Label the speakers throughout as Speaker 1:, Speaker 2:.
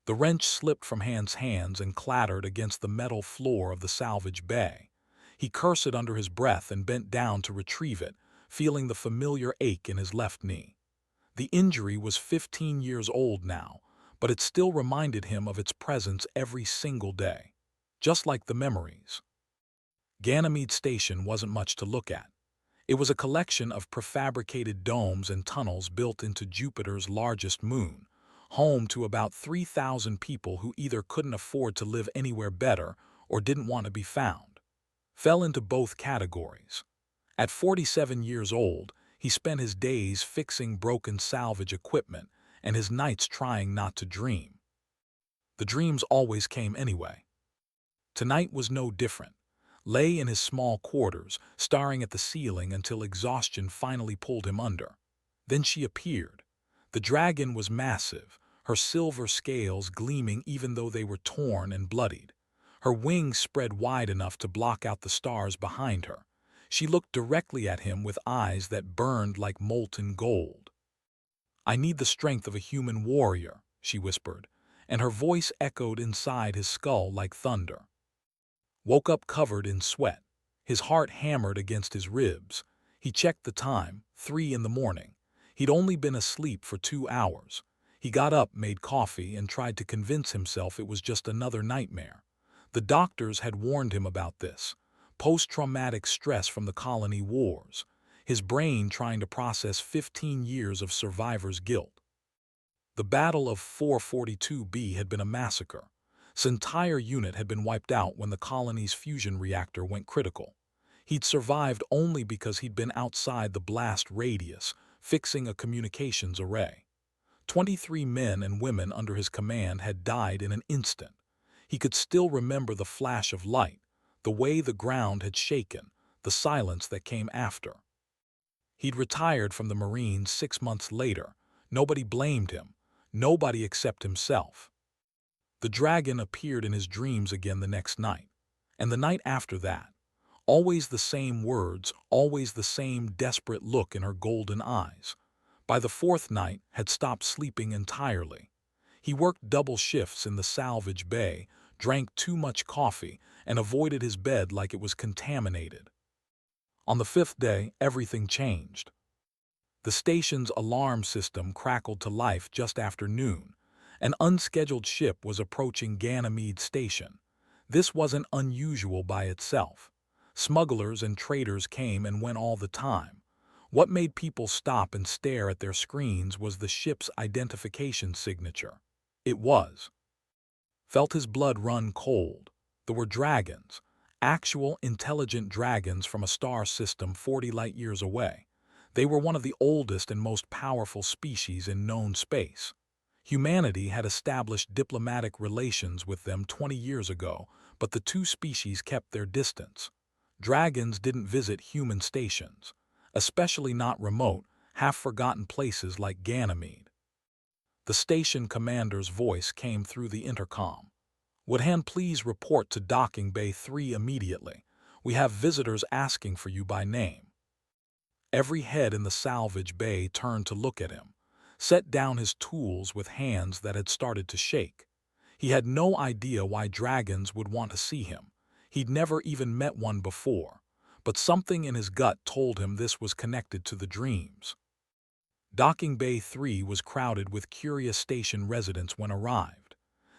Speaker 1: The wrench slipped from Han's hands and clattered against the metal floor of the salvage bay. He cursed under his breath and bent down to retrieve it, feeling the familiar ache in his left knee. The injury was 15 years old now, but it still reminded him of its presence every single day. Just like the memories. Ganymede Station wasn't much to look at. It was a collection of prefabricated domes and tunnels built into Jupiter's largest moon, home to about 3,000 people who either couldn't afford to live anywhere better or didn't want to be found. Fell into both categories. At 47 years old, he spent his days fixing broken salvage equipment and his nights trying not to dream. The dreams always came anyway. Tonight was no different. Lay in his small quarters, staring at the ceiling until exhaustion finally pulled him under. Then she appeared. The dragon was massive, her silver scales gleaming even though they were torn and bloodied. Her wings spread wide enough to block out the stars behind her. She looked directly at him with eyes that burned like molten gold. "I need the strength of a human warrior," she whispered, and her voice echoed inside his skull like thunder. Woke up covered in sweat. His heart hammered against his ribs. He checked the time, 3 in the morning. He'd only been asleep for 2 hours. He got up, made coffee, and tried to convince himself it was just another nightmare. The doctors had warned him about this. Post-traumatic stress from the colony wars. His brain trying to process 15 years of survivor's guilt. The Battle of 442B had been a massacre. His entire unit had been wiped out when the colony's fusion reactor went critical. He'd survived only because he'd been outside the blast radius, fixing a communications array. 23 men and women under his command had died in an instant. He could still remember the flash of light, the way the ground had shaken, the silence that came after. He'd retired from the Marines 6 months later. Nobody blamed him. Nobody except himself. The dragon appeared in his dreams again the next night, and the night after that. Always the same words, always the same desperate look in her golden eyes. By the 4th night, had stopped sleeping entirely. He worked double shifts in the salvage bay, drank too much coffee, and avoided his bed like it was contaminated. On the 5th day, everything changed. The station's alarm system crackled to life just after noon. An unscheduled ship was approaching Ganymede Station. This wasn't unusual by itself. Smugglers and traders came and went all the time. What made people stop and stare at their screens was the ship's identification signature. It was. Felt his blood run cold. There were dragons, actual intelligent dragons from a star system 40 light-years away. They were one of the oldest and most powerful species in known space. Humanity had established diplomatic relations with them 20 years ago, but the two species kept their distance. Dragons didn't visit human stations, especially not remote, half-forgotten places like Ganymede. The station commander's voice came through the intercom. "Would Han please report to Docking Bay 3 immediately? We have visitors asking for you by name." Every head in the salvage bay turned to look at him. Set down his tools with hands that had started to shake. He had no idea why dragons would want to see him. He'd never even met one before, but something in his gut told him this was connected to the dreams. Docking Bay 3 was crowded with curious station residents when arrived.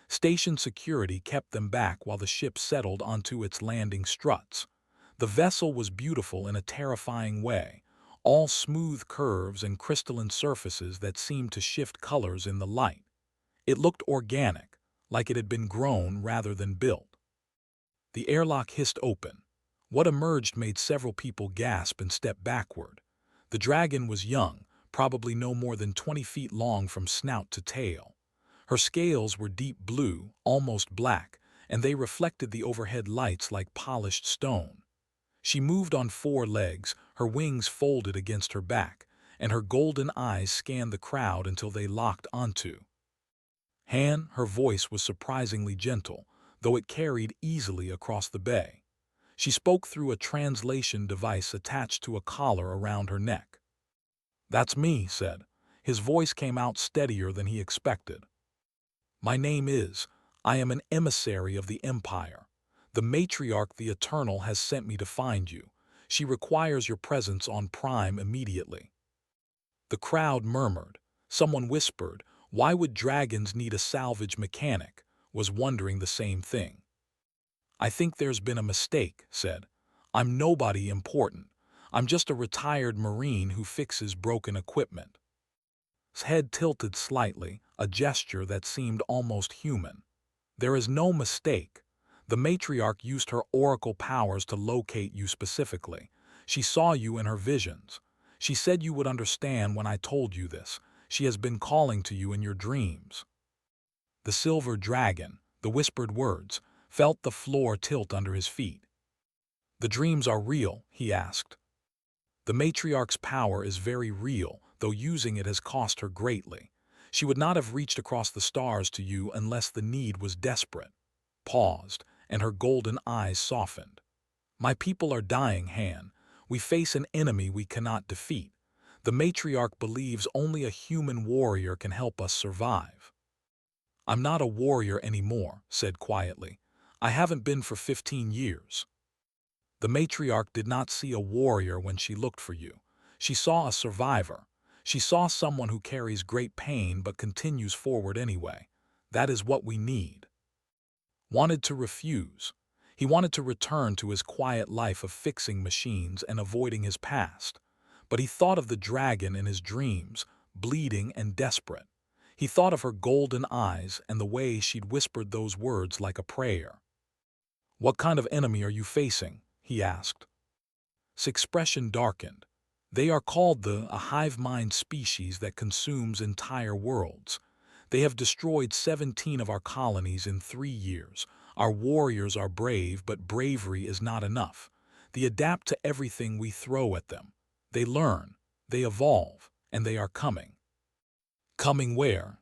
Speaker 1: Station security kept them back while the ship settled onto its landing struts. The vessel was beautiful in a terrifying way, all smooth curves and crystalline surfaces that seemed to shift colors in the light. It looked organic, like it had been grown rather than built. The airlock hissed open. What emerged made several people gasp and step backward. The dragon was young, probably no more than 20 feet long from snout to tail. Her scales were deep blue, almost black, and they reflected the overhead lights like polished stone. She moved on 4 legs, her wings folded against her back, and her golden eyes scanned the crowd until they locked onto Han. Her voice was surprisingly gentle, though it carried easily across the bay. She spoke through a translation device attached to a collar around her neck. "That's me," said. His voice came out steadier than he expected. My name is, I am an emissary of the Empire. The Matriarch the Eternal has sent me to find you. She requires your presence on Prime immediately." The crowd murmured. Someone whispered, "Why would dragons need a salvage mechanic?" Was wondering the same thing. "I think there's been a mistake," said. "I'm nobody important. I'm just a retired Marine who fixes broken equipment." His head tilted slightly, a gesture that seemed almost human. "There is no mistake. The Matriarch used her oracle powers to locate you specifically. She saw you in her visions. She said you would understand when I told you this. She has been calling to you in your dreams." The silver dragon, the whispered words, felt the floor tilt under his feet. "The dreams are real?" he asked. "The Matriarch's power is very real, though using it has cost her greatly. She would not have reached across the stars to you unless the need was desperate." Paused, and her golden eyes softened. "My people are dying, Han. We face an enemy we cannot defeat. The Matriarch believes only a human warrior can help us survive." "I'm not a warrior anymore," said quietly. "I haven't been for 15 years." The Matriarch did not see a warrior when she looked for you. She saw a survivor. She saw someone who carries great pain but continues forward anyway. That is what we need. Wanted to refuse. He wanted to return to his quiet life of fixing machines and avoiding his past. But he thought of the dragon in his dreams, bleeding and desperate. He thought of her golden eyes and the way she'd whispered those words like a prayer. "What kind of enemy are you facing?" he asked. His expression darkened. "They are called a hive mind species that consumes entire worlds. They have destroyed 17 of our colonies in 3 years. Our warriors are brave, but bravery is not enough. They adapt to everything we throw at them. They learn, they evolve, and they are coming." "Coming where?"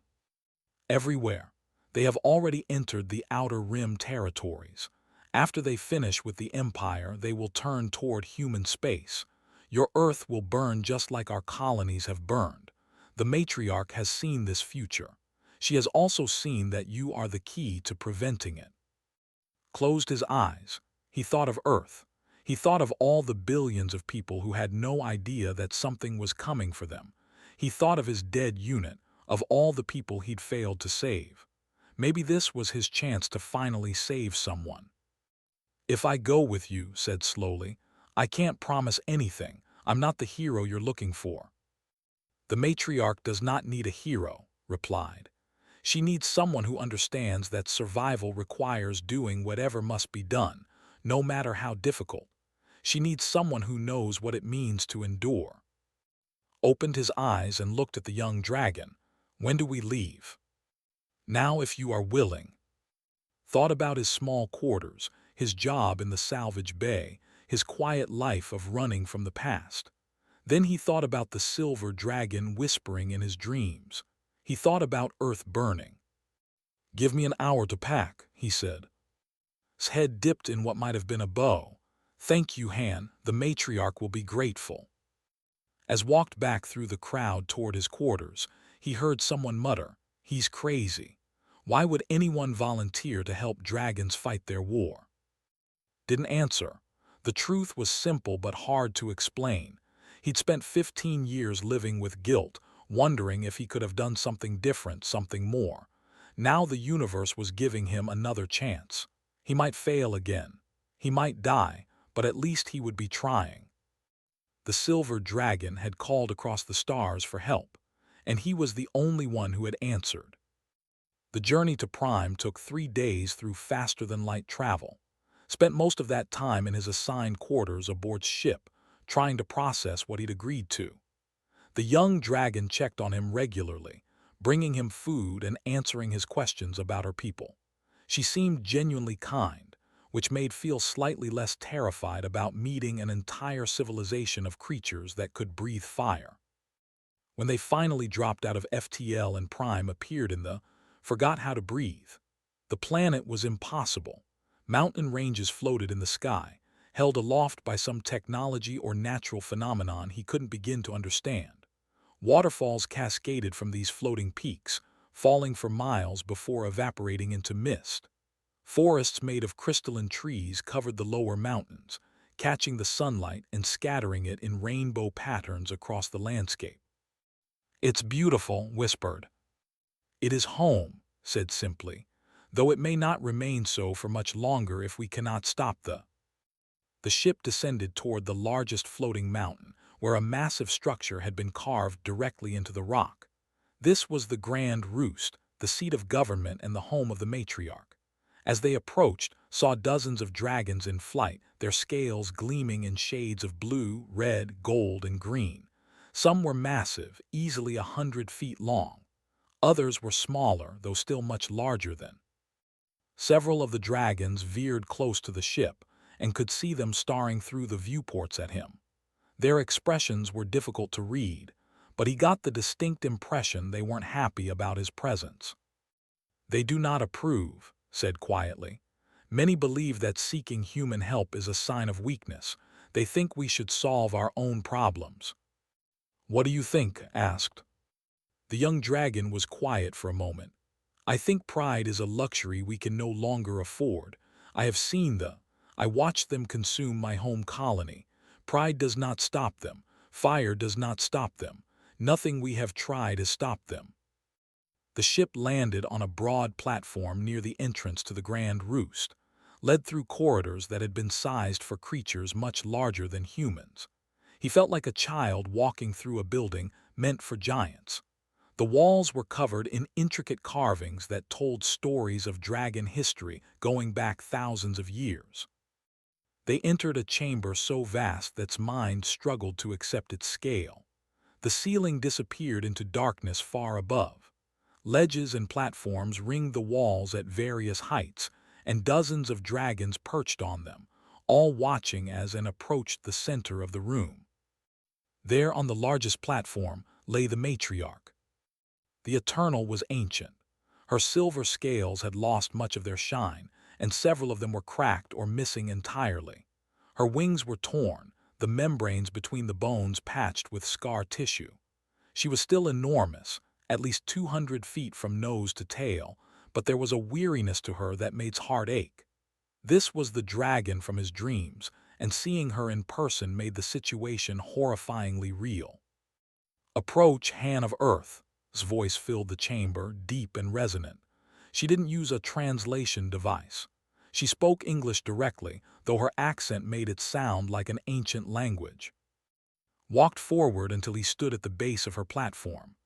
Speaker 1: "Everywhere. They have already entered the Outer Rim territories. After they finish with the Empire, they will turn toward human space. Your Earth will burn just like our colonies have burned. The Matriarch has seen this future. She has also seen that you are the key to preventing it." Closed his eyes. He thought of Earth. He thought of all the billions of people who had no idea that something was coming for them. He thought of his dead unit, of all the people he'd failed to save. Maybe this was his chance to finally save someone. "If I go with you," said slowly, "I can't promise anything. I'm not the hero you're looking for." "The Matriarch does not need a hero," replied. "She needs someone who understands that survival requires doing whatever must be done, no matter how difficult. She needs someone who knows what it means to endure." Opened his eyes and looked at the young dragon. "When do we leave?" "Now, if you are willing." Thought about his small quarters, his job in the salvage bay, his quiet life of running from the past. Then he thought about the silver dragon whispering in his dreams. He thought about Earth burning. "Give me an hour to pack," he said. His head dipped in what might have been a bow. "Thank you, Han. The Matriarch will be grateful." As walked back through the crowd toward his quarters, he heard someone mutter, "He's crazy. Why would anyone volunteer to help dragons fight their war?" Didn't answer. The truth was simple but hard to explain. He'd spent 15 years living with guilt, wondering if he could have done something different, something more. Now the universe was giving him another chance. He might fail again. He might die, but at least he would be trying. The silver dragon had called across the stars for help, and he was the only one who had answered. The journey to Prime took 3 days through faster-than-light travel. Spent most of that time in his assigned quarters aboard ship, trying to process what he'd agreed to. The young dragon checked on him regularly, bringing him food and answering his questions about her people. She seemed genuinely kind, which made feel slightly less terrified about meeting an entire civilization of creatures that could breathe fire. When they finally dropped out of FTL and Prime appeared in forgot how to breathe. The planet was impossible. Mountain ranges floated in the sky, held aloft by some technology or natural phenomenon he couldn't begin to understand. Waterfalls cascaded from these floating peaks, falling for miles before evaporating into mist. Forests made of crystalline trees covered the lower mountains, catching the sunlight and scattering it in rainbow patterns across the landscape. "It's beautiful," whispered. "It is home," said simply, "though it may not remain so for much longer if we cannot stop The ship descended toward the largest floating mountain, where a massive structure had been carved directly into the rock. This was the Grand Roost, the seat of government and the home of the Matriarch. As they approached, saw dozens of dragons in flight, their scales gleaming in shades of blue, red, gold, and green. Some were massive, easily 100 feet long. Others were smaller, though still much larger than. Several of the dragons veered close to the ship, and could see them staring through the viewports at him. Their expressions were difficult to read, but he got the distinct impression they weren't happy about his presence. "They do not approve," said quietly. "Many believe that seeking human help is a sign of weakness. They think we should solve our own problems." "What do you think?" asked. The young dragon was quiet for a moment. "I think pride is a luxury we can no longer afford. I watched them consume my home colony. Pride does not stop them. Fire does not stop them. Nothing we have tried has stopped them." The ship landed on a broad platform near the entrance to the Grand Roost, led through corridors that had been sized for creatures much larger than humans. He felt like a child walking through a building meant for giants. The walls were covered in intricate carvings that told stories of dragon history going back thousands of years. They entered a chamber so vast that his mind struggled to accept its scale. The ceiling disappeared into darkness far above. Ledges and platforms ringed the walls at various heights, and dozens of dragons perched on them, all watching as an approached the center of the room. There on the largest platform lay the matriarch. The Eternal was ancient. Her silver scales had lost much of their shine, and several of them were cracked or missing entirely. Her wings were torn, the membranes between the bones patched with scar tissue. She was still enormous, at least 200 feet from nose to tail, but there was a weariness to her that made his heart ache. This was the dragon from his dreams, and seeing her in person made the situation horrifyingly real. "Approach, Han of Earth." His voice filled the chamber, deep and resonant. She didn't use a translation device. She spoke English directly, though her accent made it sound like an ancient language. Walked forward until he stood at the base of her platform.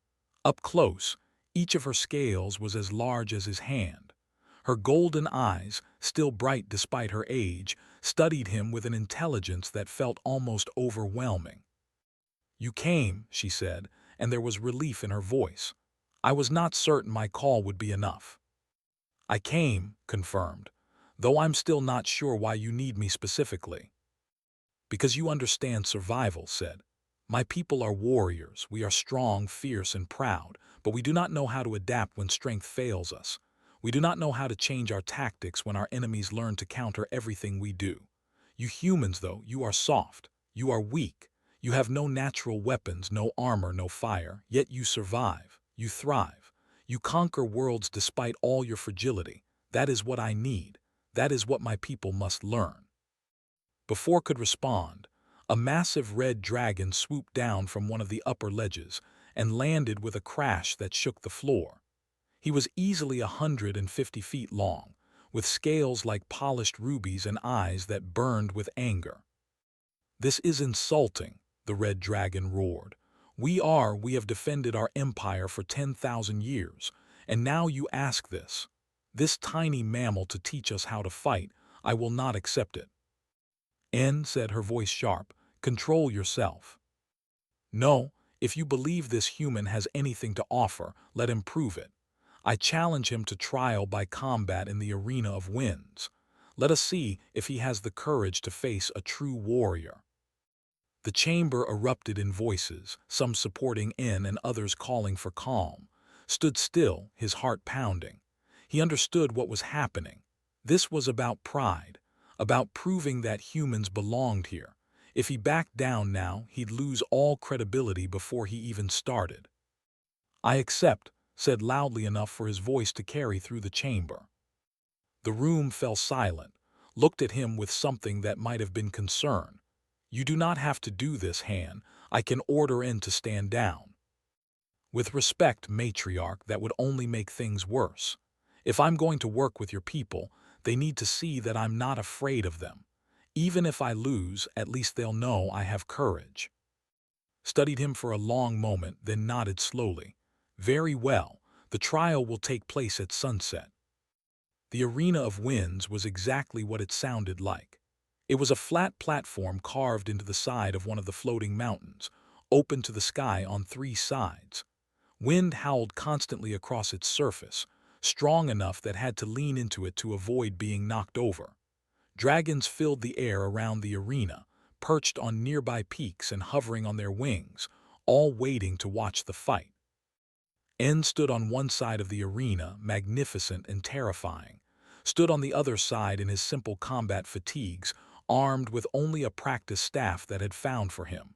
Speaker 1: Up close, each of her scales was as large as his hand. Her golden eyes, still bright despite her age, studied him with an intelligence that felt almost overwhelming. "You came," she said, and there was relief in her voice. "I was not certain my call would be enough." "I came," confirmed, "though I'm still not sure why you need me specifically." "Because you understand survival," said. "My people are warriors. We are strong, fierce, and proud, but we do not know how to adapt when strength fails us. We do not know how to change our tactics when our enemies learn to counter everything we do. You humans, though, you are soft. You are weak. You have no natural weapons, no armor, no fire, yet you survive. You thrive. You conquer worlds despite all your fragility. That is what I need. That is what my people must learn." Before could respond, a massive red dragon swooped down from one of the upper ledges and landed with a crash that shook the floor. He was easily 150 feet long, with scales like polished rubies and eyes that burned with anger. "This is insulting," the red dragon roared. We have defended our empire for 10,000 years, and now you ask this tiny mammal to teach us how to fight. I will not accept it." "N," said her voice sharp, "control yourself. No, if you believe this human has anything to offer, let him prove it. I challenge him to trial by combat in the arena of winds. Let us see if he has the courage to face a true warrior." The chamber erupted in voices, some supporting N and others calling for calm. Stood still, his heart pounding. He understood what was happening. This was about pride, about proving that humans belonged here. If he backed down now, he'd lose all credibility before he even started. "I accept," said loudly enough for his voice to carry through the chamber. The room fell silent, looked at him with something that might have been concern. "You do not have to do this, Han. I can order N to stand down." "With respect, Matriarch, that would only make things worse. If I'm going to work with your people, they need to see that I'm not afraid of them. Even if I lose, at least they'll know I have courage." Studied him for a long moment, then nodded slowly. "Very well. The trial will take place at sunset." The Arena of Winds was exactly what it sounded like. It was a flat platform carved into the side of one of the floating mountains, open to the sky on three sides. Wind howled constantly across its surface, strong enough that had to lean into it to avoid being knocked over. Dragons filled the air around the arena, perched on nearby peaks and hovering on their wings, all waiting to watch the fight. N stood on one side of the arena, magnificent and terrifying, stood on the other side in his simple combat fatigues, armed with only a practice staff that had found for him.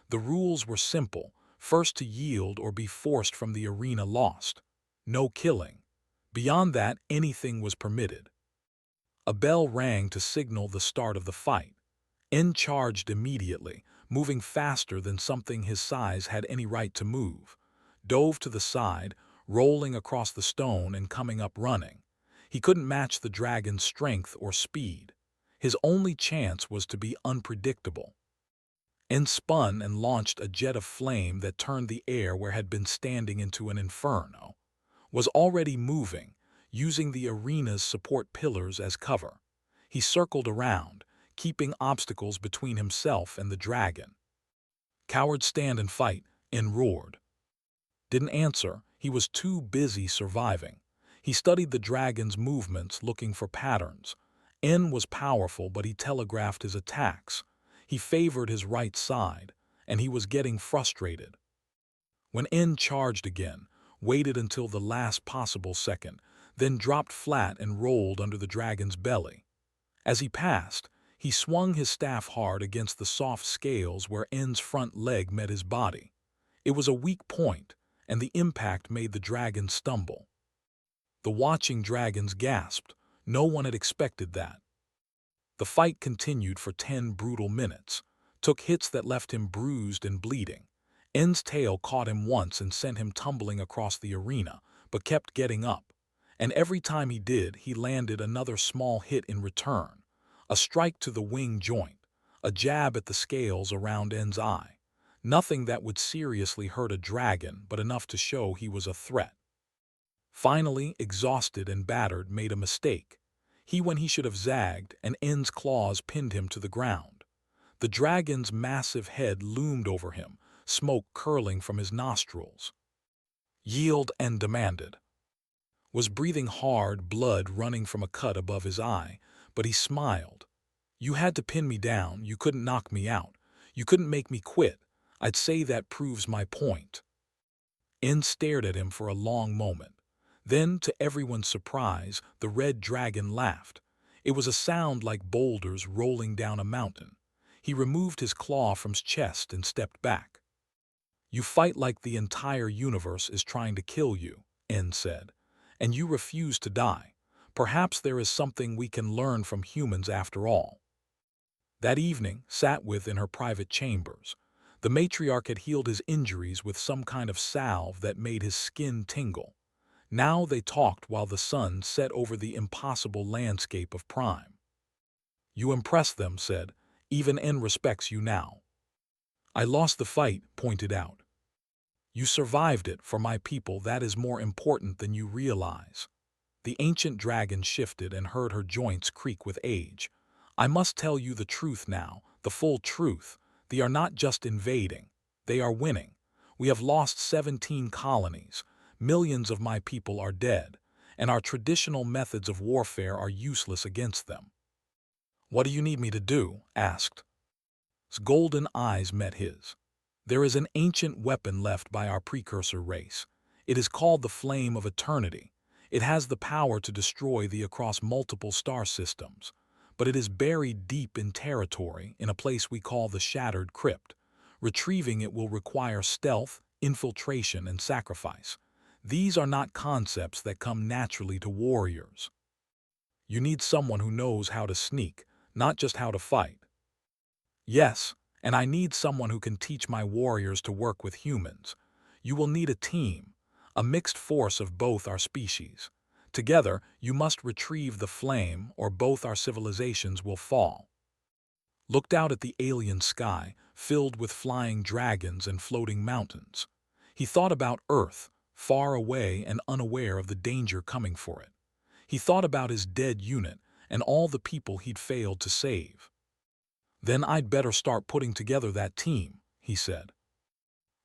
Speaker 1: The rules were simple: first to yield or be forced from the arena lost. No killing. Beyond that, anything was permitted. A bell rang to signal the start of the fight. N charged immediately, moving faster than something his size had any right to move. Dove to the side, rolling across the stone and coming up running. He couldn't match the dragon's strength or speed. His only chance was to be unpredictable. N spun and launched a jet of flame that turned the air where had been standing into an inferno. Was already moving, using the arena's support pillars as cover. He circled around, keeping obstacles between himself and the dragon. "Cowards, stand and fight," N roared. Didn't answer. He was too busy surviving. He studied the dragon's movements, looking for patterns. N was powerful, but he telegraphed his attacks. He favored his right side, and he was getting frustrated. When N charged again, waited until the last possible second, then dropped flat and rolled under the dragon's belly. As he passed, he swung his staff hard against the soft scales where N's front leg met his body. It was a weak point, and the impact made the dragon stumble. The watching dragons gasped. No one had expected that. The fight continued for 10 brutal minutes, took hits that left him bruised and bleeding. N's tail caught him once and sent him tumbling across the arena, but kept getting up. And every time he did, he landed another small hit in return. A strike to the wing joint, a jab at the scales around N's eye. Nothing that would seriously hurt a dragon, but enough to show he was a threat. Finally, exhausted and battered, made a mistake. When he should have zagged, and N's claws pinned him to the ground. The dragon's massive head loomed over him, smoke curling from his nostrils. "Yield," N demanded. Was breathing hard, blood running from a cut above his eye, but he smiled. "You had to pin me down, you couldn't knock me out. You couldn't make me quit. I'd say that proves my point." N stared at him for a long moment. Then, to everyone's surprise, the red dragon laughed. It was a sound like boulders rolling down a mountain. He removed his claw from his chest and stepped back. "You fight like the entire universe is trying to kill you," N said, "and you refuse to die. Perhaps there is something we can learn from humans after all." That evening, sat with in her private chambers. The matriarch had healed his injuries with some kind of salve that made his skin tingle. Now they talked while the sun set over the impossible landscape of Prime. "You impressed them," said. "Even N respects you now." "I lost the fight," pointed out. "You survived it. For my people, that is more important than you realize." The ancient dragon shifted and heard her joints creak with age. "I must tell you the truth now, the full truth. They are not just invading. They are winning. We have lost 17 colonies. Millions of my people are dead, and our traditional methods of warfare are useless against them." "What do you need me to do?" asked. His golden eyes met his. "There is an ancient weapon left by our precursor race. It is called the Flame of Eternity. It has the power to destroy thee across multiple star systems. But it is buried deep in territory, in a place we call the Shattered Crypt. Retrieving it will require stealth, infiltration, and sacrifice. These are not concepts that come naturally to warriors. You need someone who knows how to sneak, not just how to fight. Yes, and I need someone who can teach my warriors to work with humans. You will need a team, a mixed force of both our species. Together, you must retrieve the flame, or both our civilizations will fall. Looked out at the alien sky, filled with flying dragons and floating mountains. He thought about Earth, far away and unaware of the danger coming for it. He thought about his dead unit and all the people he'd failed to save. Then I'd better start putting together that team, he said.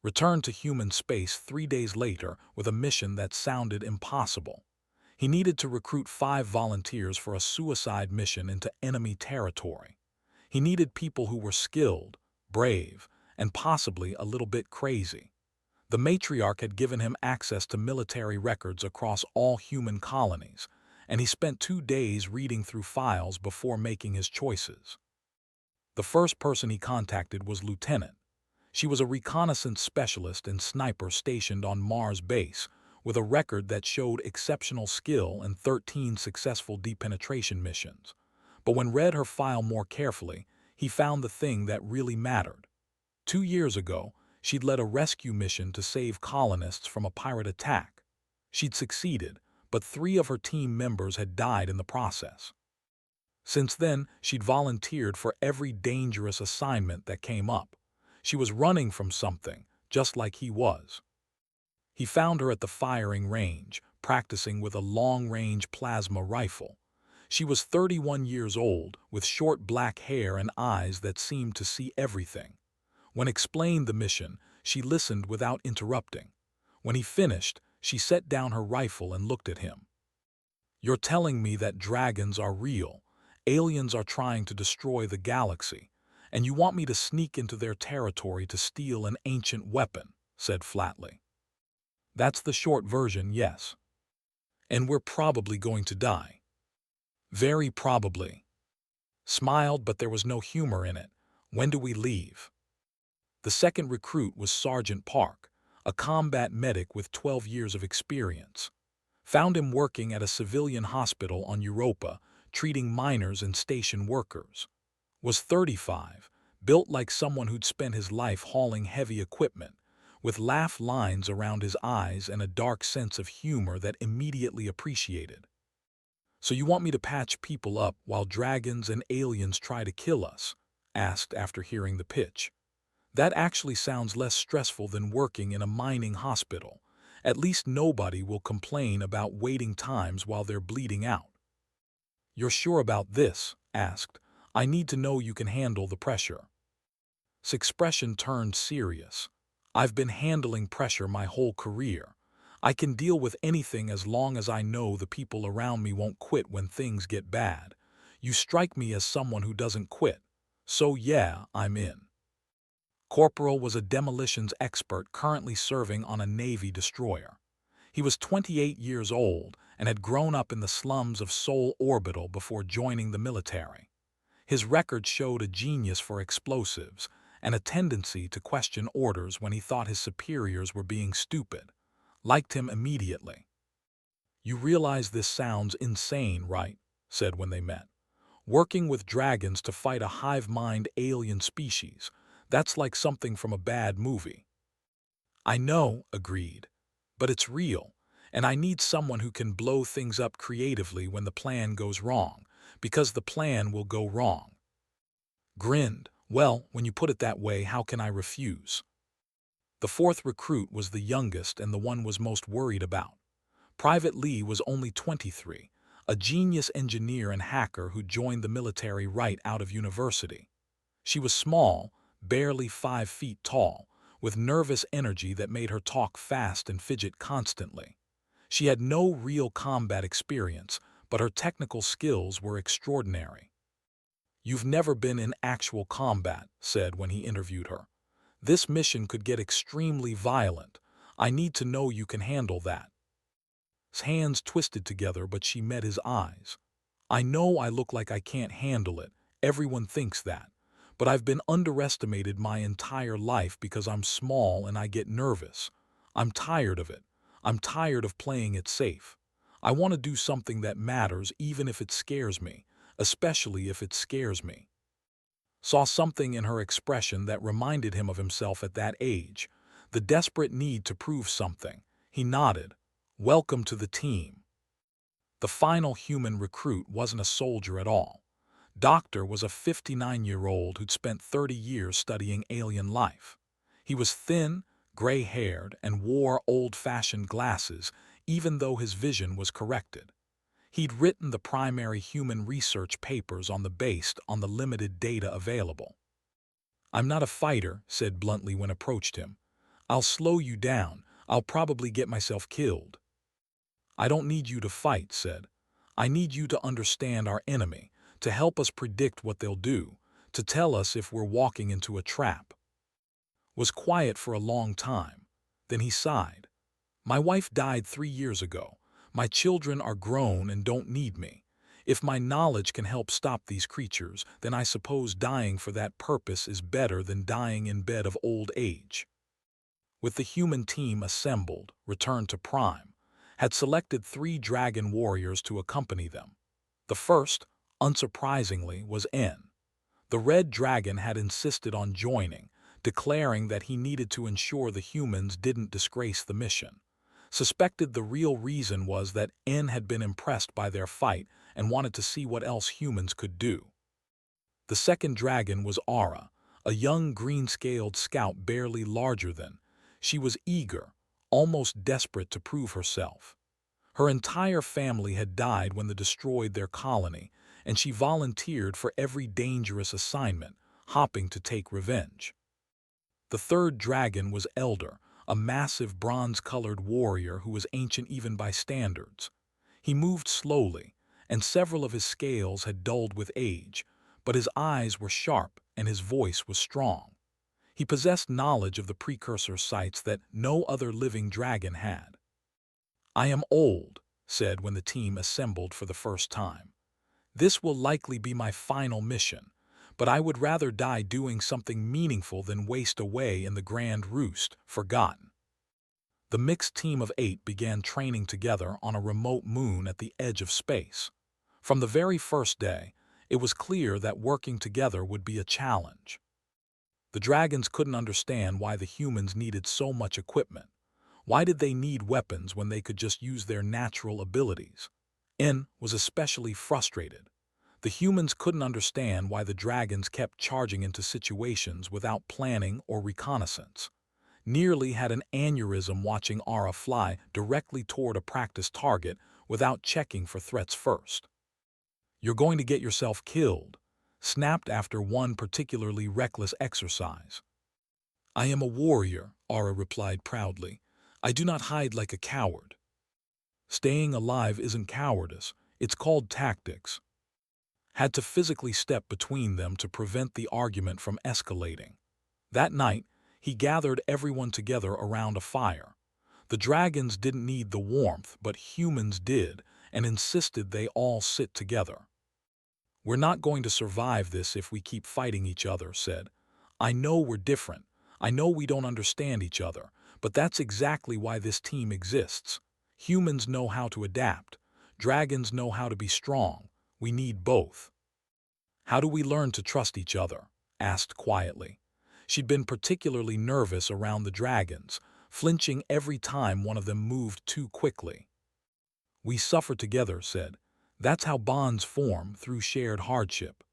Speaker 1: Returned to human space 3 days later with a mission that sounded impossible. He needed to recruit 5 volunteers for a suicide mission into enemy territory. He needed people who were skilled, brave, and possibly a little bit crazy. The Matriarch had given him access to military records across all human colonies, and he spent 2 days reading through files before making his choices. The first person he contacted was Lieutenant. She was a reconnaissance specialist and sniper stationed on Mars base, with a record that showed exceptional skill and 13 successful depenetration missions. But when read her file more carefully, he found the thing that really mattered. 2 years ago, she'd led a rescue mission to save colonists from a pirate attack. She'd succeeded, but 3 of her team members had died in the process. Since then, she'd volunteered for every dangerous assignment that came up. She was running from something, just like he was. He found her at the firing range, practicing with a long-range plasma rifle. She was 31 years old, with short black hair and eyes that seemed to see everything. When explained the mission, she listened without interrupting. When he finished, she set down her rifle and looked at him. "You're telling me that dragons are real, aliens are trying to destroy the galaxy, and you want me to sneak into their territory to steal an ancient weapon," said flatly. "That's the short version, yes. And we're probably going to die." "Very probably." Smiled, but there was no humor in it. "When do we leave?" The second recruit was Sergeant Park, a combat medic with 12 years of experience. Found him working at a civilian hospital on Europa, treating miners and station workers. Was 35, built like someone who'd spent his life hauling heavy equipment, with laugh lines around his eyes and a dark sense of humor that immediately appreciated. "So you want me to patch people up while dragons and aliens try to kill us?" asked after hearing the pitch. "That actually sounds less stressful than working in a mining hospital. At least nobody will complain about waiting times while they're bleeding out." "You're sure about this?" asked. "I need to know you can handle the pressure." His expression turned serious. "I've been handling pressure my whole career. I can deal with anything as long as I know the people around me won't quit when things get bad. You strike me as someone who doesn't quit. So yeah, I'm in." Corporal was a demolitions expert currently serving on a Navy destroyer. He was 28 years old and had grown up in the slums of Seoul Orbital before joining the military. His record showed a genius for explosives and a tendency to question orders when he thought his superiors were being stupid. Liked him immediately. "You realize this sounds insane, right?" said when they met. "Working with dragons to fight a hive-mind alien species, that's like something from a bad movie." "I know," agreed, "but it's real, and I need someone who can blow things up creatively when the plan goes wrong, because the plan will go wrong." Grinned. "Well, when you put it that way, how can I refuse?" The fourth recruit was the youngest and the one was most worried about. Private Lee was only 23, a genius engineer and hacker who joined the military right out of university. She was small, barely 5 feet tall, with nervous energy that made her talk fast and fidget constantly. She had no real combat experience, but her technical skills were extraordinary. "You've never been in actual combat," said when he interviewed her. "This mission could get extremely violent. I need to know you can handle that." His hands twisted together, but she met his eyes. "I know I look like I can't handle it. Everyone thinks that. But I've been underestimated my entire life because I'm small and I get nervous. I'm tired of it. I'm tired of playing it safe. I want to do something that matters even if it scares me, especially if it scares me. Saw something in her expression that reminded him of himself at that age, the desperate need to prove something. He nodded. Welcome to the team. The final human recruit wasn't a soldier at all. Doctor was a 59-year-old who'd spent 30 years studying alien life. He was thin, gray-haired, and wore old-fashioned glasses, even though his vision was corrected. He'd written the primary human research papers on the based on the limited data available. "I'm not a fighter," said bluntly when approached him. "I'll slow you down. I'll probably get myself killed." "I don't need you to fight," said. "I need you to understand our enemy, to help us predict what they'll do, to tell us if we're walking into a trap." Was quiet for a long time. Then he sighed. "My wife died 3 years ago. My children are grown and don't need me. If my knowledge can help stop these creatures, then I suppose dying for that purpose is better than dying in bed of old age." With the human team assembled, returned to Prime, had selected 3 dragon warriors to accompany them. The first, unsurprisingly, was N. The red dragon had insisted on joining, declaring that he needed to ensure the humans didn't disgrace the mission. Suspected the real reason was that N had been impressed by their fight and wanted to see what else humans could do. The second dragon was Aura, a young green-scaled scout barely larger than. She was eager, almost desperate to prove herself. Her entire family had died when they destroyed their colony, and she volunteered for every dangerous assignment, hopping to take revenge. The third dragon was Elder, a massive bronze-colored warrior who was ancient even by standards. He moved slowly, and several of his scales had dulled with age, but his eyes were sharp and his voice was strong. He possessed knowledge of the precursor sites that no other living dragon had. "I am old," said when the team assembled for the first time. "This will likely be my final mission, but I would rather die doing something meaningful than waste away in the Grand Roost, forgotten." The mixed team of 8 began training together on a remote moon at the edge of space. From the very first day, it was clear that working together would be a challenge. The dragons couldn't understand why the humans needed so much equipment. Why did they need weapons when they could just use their natural abilities? N was especially frustrated. The humans couldn't understand why the dragons kept charging into situations without planning or reconnaissance. Nearly had an aneurysm watching Aura fly directly toward a practice target without checking for threats first. "You're going to get yourself killed," snapped after one particularly reckless exercise. "I am a warrior," Aura replied proudly. "I do not hide like a coward." "Staying alive isn't cowardice, it's called tactics." Had to physically step between them to prevent the argument from escalating. That night, he gathered everyone together around a fire. The dragons didn't need the warmth, but humans did, and insisted they all sit together. "We're not going to survive this if we keep fighting each other," said. "I know we're different. I know we don't understand each other, but that's exactly why this team exists. Humans know how to adapt. Dragons know how to be strong. We need both." "How do we learn to trust each other?" asked quietly. She'd been particularly nervous around the dragons, flinching every time one of them moved too quickly. "We suffer together," said. "That's how bonds form, through shared hardship."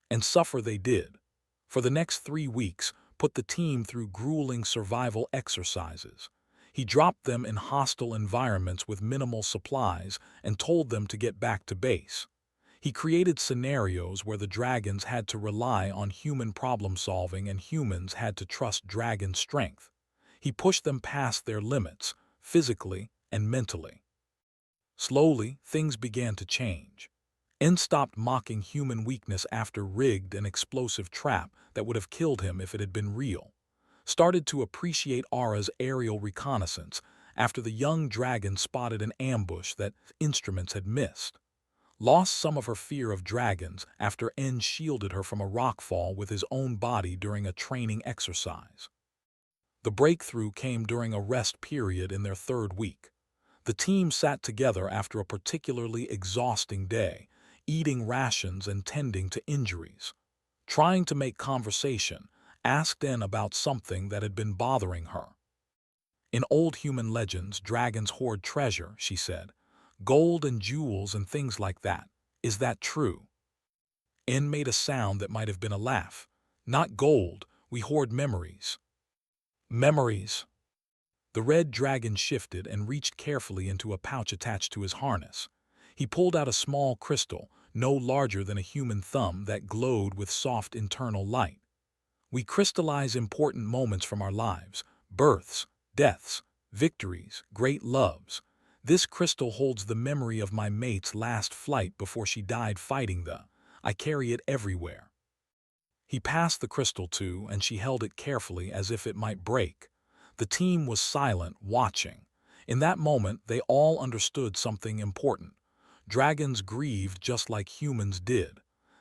Speaker 1: And suffer they did. For the next 3 weeks, put the team through grueling survival exercises. He dropped them in hostile environments with minimal supplies and told them to get back to base. He created scenarios where the dragons had to rely on human problem-solving and humans had to trust dragon strength. He pushed them past their limits, physically and mentally. Slowly, things began to change. N stopped mocking human weakness after rigged an explosive trap that would have killed him if it had been real. Started to appreciate Aura's aerial reconnaissance after the young dragon spotted an ambush that instruments had missed. Lost some of her fear of dragons after N shielded her from a rockfall with his own body during a training exercise. The breakthrough came during a rest period in their third week. The team sat together after a particularly exhausting day, eating rations and tending to injuries. Trying to make conversation, asked N about something that had been bothering her. In old human legends, dragons hoard treasure, she said. Gold and jewels and things like that. Is that true? N made a sound that might have been a laugh. Not gold, we hoard memories. Memories. The red dragon shifted and reached carefully into a pouch attached to his harness. He pulled out a small crystal, no larger than a human thumb, that glowed with soft internal light. We crystallize important moments from our lives, births, deaths, victories, great loves. This crystal holds the memory of my mate's last flight before she died fighting the. I carry it everywhere. He passed the crystal to, and she held it carefully as if it might break. The team was silent, watching. In that moment, they all understood something important. Dragons grieved just like humans did.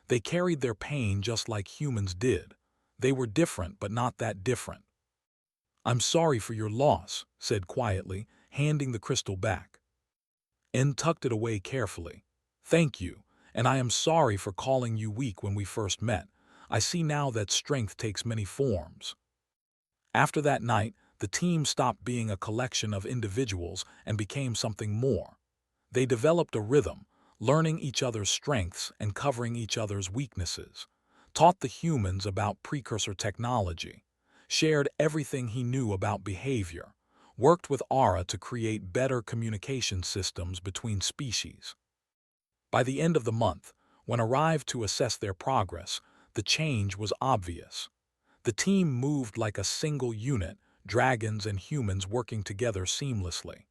Speaker 1: They carried their pain just like humans did. They were different, but not that different. I'm sorry for your loss, said quietly, handing the crystal back. N tucked it away carefully. Thank you, and I am sorry for calling you weak when we first met. I see now that strength takes many forms. After that night, the team stopped being a collection of individuals and became something more. They developed a rhythm, learning each other's strengths and covering each other's weaknesses, taught the humans about precursor technology, shared everything he knew about behavior, worked with Aura to create better communication systems between species. By the end of the month, when arrived to assess their progress, the change was obvious. The team moved like a single unit, dragons and humans working together seamlessly.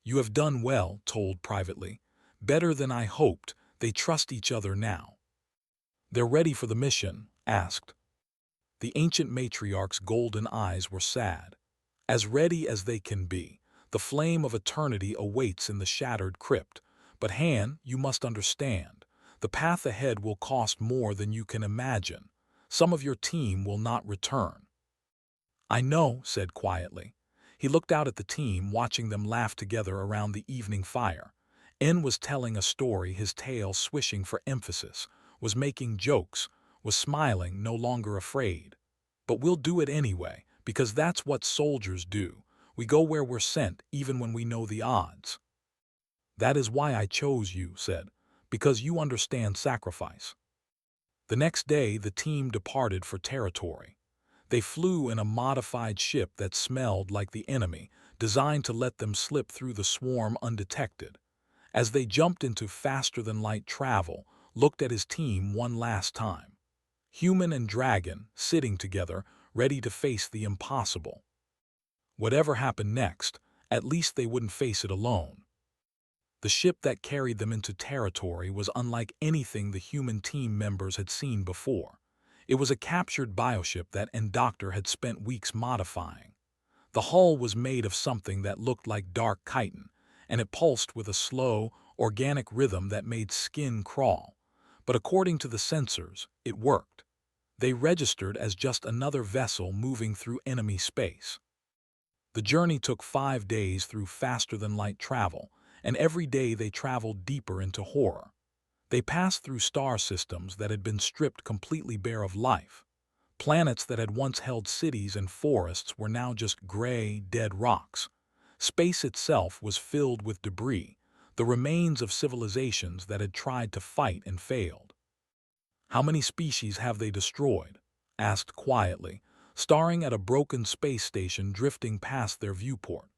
Speaker 1: You have done well, told privately. Better than I hoped. They trust each other now. They're ready for the mission, asked. The ancient matriarch's golden eyes were sad. As ready as they can be. The flame of eternity awaits in the shattered crypt. But Han, you must understand. The path ahead will cost more than you can imagine. Some of your team will not return. I know, said quietly. He looked out at the team, watching them laugh together around the evening fire. N was telling a story, his tail swishing for emphasis, was making jokes, was smiling, no longer afraid. But we'll do it anyway, because that's what soldiers do. We go where we're sent, even when we know the odds. That is why I chose you, said, because you understand sacrifice. The next day, the team departed for territory. They flew in a modified ship that smelled like the enemy, designed to let them slip through the swarm undetected. As they jumped into faster-than-light travel, looked at his team one last time. Human and dragon, sitting together, ready to face the impossible. Whatever happened next, at least they wouldn't face it alone. The ship that carried them into territory was unlike anything the human team members had seen before. It was a captured bioship that Doctor had spent weeks modifying. The hull was made of something that looked like dark chitin, and it pulsed with a slow, organic rhythm that made skin crawl. But according to the sensors, it worked. They registered as just another vessel moving through enemy space. The journey took 5 days through faster-than-light travel, and every day they traveled deeper into horror. They passed through star systems that had been stripped completely bare of life. Planets that had once held cities and forests were now just gray, dead rocks. Space itself was filled with debris, the remains of civilizations that had tried to fight and failed. How many species have they destroyed? Asked quietly, staring at a broken space station drifting past their viewport.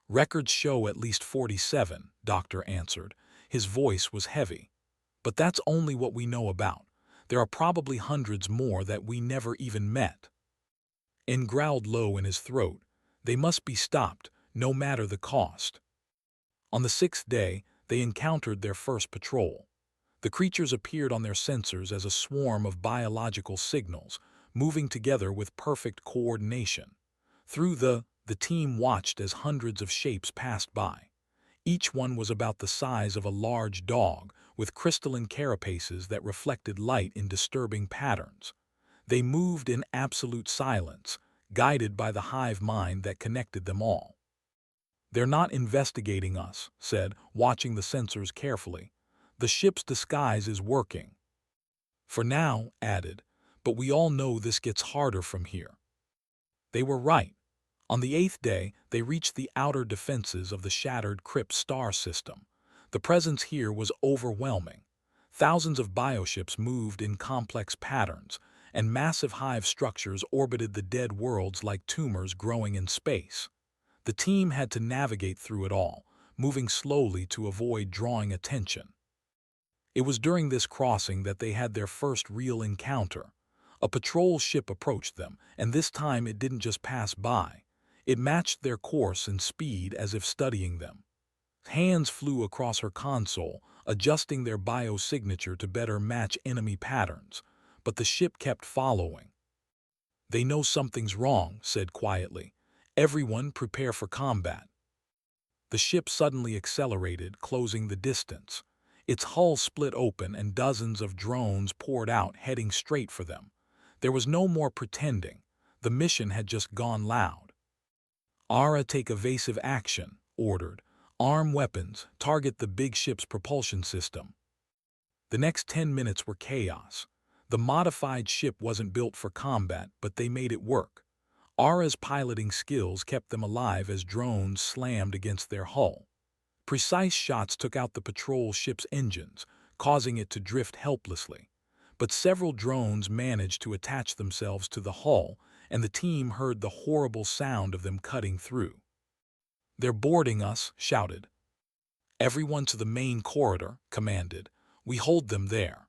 Speaker 1: Records show at least 47, Doctor answered. His voice was heavy. But that's only what we know about. There are probably hundreds more that we never even met. N growled low in his throat. They must be stopped, no matter the cost. On the 6th day, they encountered their first patrol. The creatures appeared on their sensors as a swarm of biological signals, moving together with perfect coordination. Through the team watched as hundreds of shapes passed by. Each one was about the size of a large dog, with crystalline carapaces that reflected light in disturbing patterns. They moved in absolute silence, guided by the hive mind that connected them all. "They're not investigating us," said, watching the sensors carefully. "The ship's disguise is working." "For now," added, "but we all know this gets harder from here." They were right. On the 8th day, they reached the outer defenses of the shattered Crypt star system. The presence here was overwhelming. Thousands of bioships moved in complex patterns, and massive hive structures orbited the dead worlds like tumors growing in space. The team had to navigate through it all, moving slowly to avoid drawing attention. It was during this crossing that they had their first real encounter. A patrol ship approached them, and this time it didn't just pass by. It matched their course and speed as if studying them. Hands flew across her console, adjusting their biosignature to better match enemy patterns, but the ship kept following. "They know something's wrong," said quietly. "Everyone prepare for combat." The ship suddenly accelerated, closing the distance. Its hull split open and dozens of drones poured out, heading straight for them. There was no more pretending. The mission had just gone loud. "Ara, take evasive action," ordered. "Arm weapons, target the big ship's propulsion system." The next 10 minutes were chaos. The modified ship wasn't built for combat, but they made it work. Ara's piloting skills kept them alive as drones slammed against their hull. Precise shots took out the patrol ship's engines, causing it to drift helplessly. But several drones managed to attach themselves to the hull, and the team heard the horrible sound of them cutting through. "They're boarding us," shouted. "Everyone to the main corridor," commanded. "We hold them there."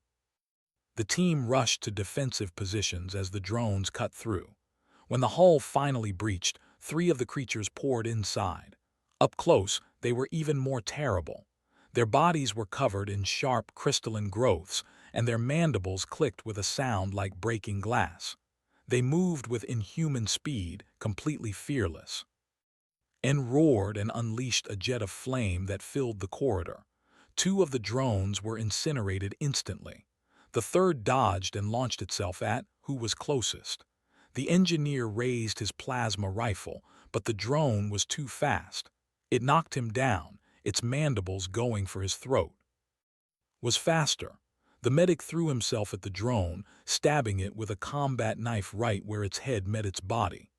Speaker 1: The team rushed to defensive positions as the drones cut through. When the hull finally breached, 3 of the creatures poured inside. Up close, they were even more terrible. Their bodies were covered in sharp crystalline growths, and their mandibles clicked with a sound like breaking glass. They moved with inhuman speed, completely fearless. N roared and unleashed a jet of flame that filled the corridor. 2 of the drones were incinerated instantly. The third dodged and launched itself at who was closest. The engineer raised his plasma rifle, but the drone was too fast. It knocked him down, its mandibles going for his throat. Was faster. The medic threw himself at the drone, stabbing it with a combat knife right where its head met its body.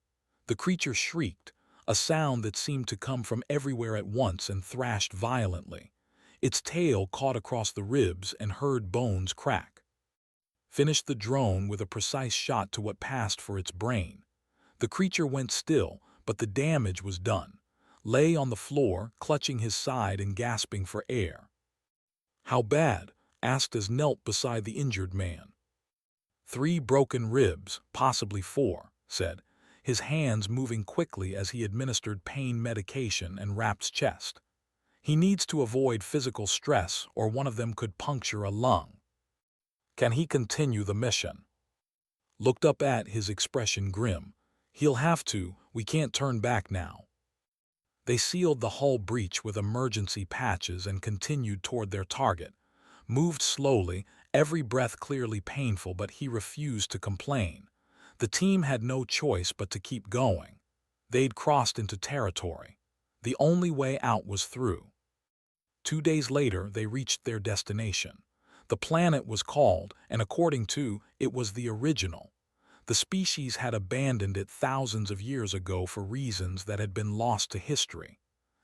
Speaker 1: The creature shrieked, a sound that seemed to come from everywhere at once, and thrashed violently. Its tail caught across the ribs and heard bones crack. Finished the drone with a precise shot to what passed for its brain. The creature went still, but the damage was done. Lay on the floor, clutching his side and gasping for air. "How bad?" asked as knelt beside the injured man. 3 broken ribs, possibly 4, said, his hands moving quickly as he administered pain medication and wrapped chest. "He needs to avoid physical stress or one of them could puncture a lung." "Can he continue the mission?" Looked up at his expression grim. "He'll have to, we can't turn back now." They sealed the hull breach with emergency patches and continued toward their target. Moved slowly, every breath clearly painful, but he refused to complain. The team had no choice but to keep going. They'd crossed into territory. The only way out was through. 2 days later, they reached their destination. The planet was called, and according to, it was the original. The species had abandoned it thousands of years ago for reasons that had been lost to history.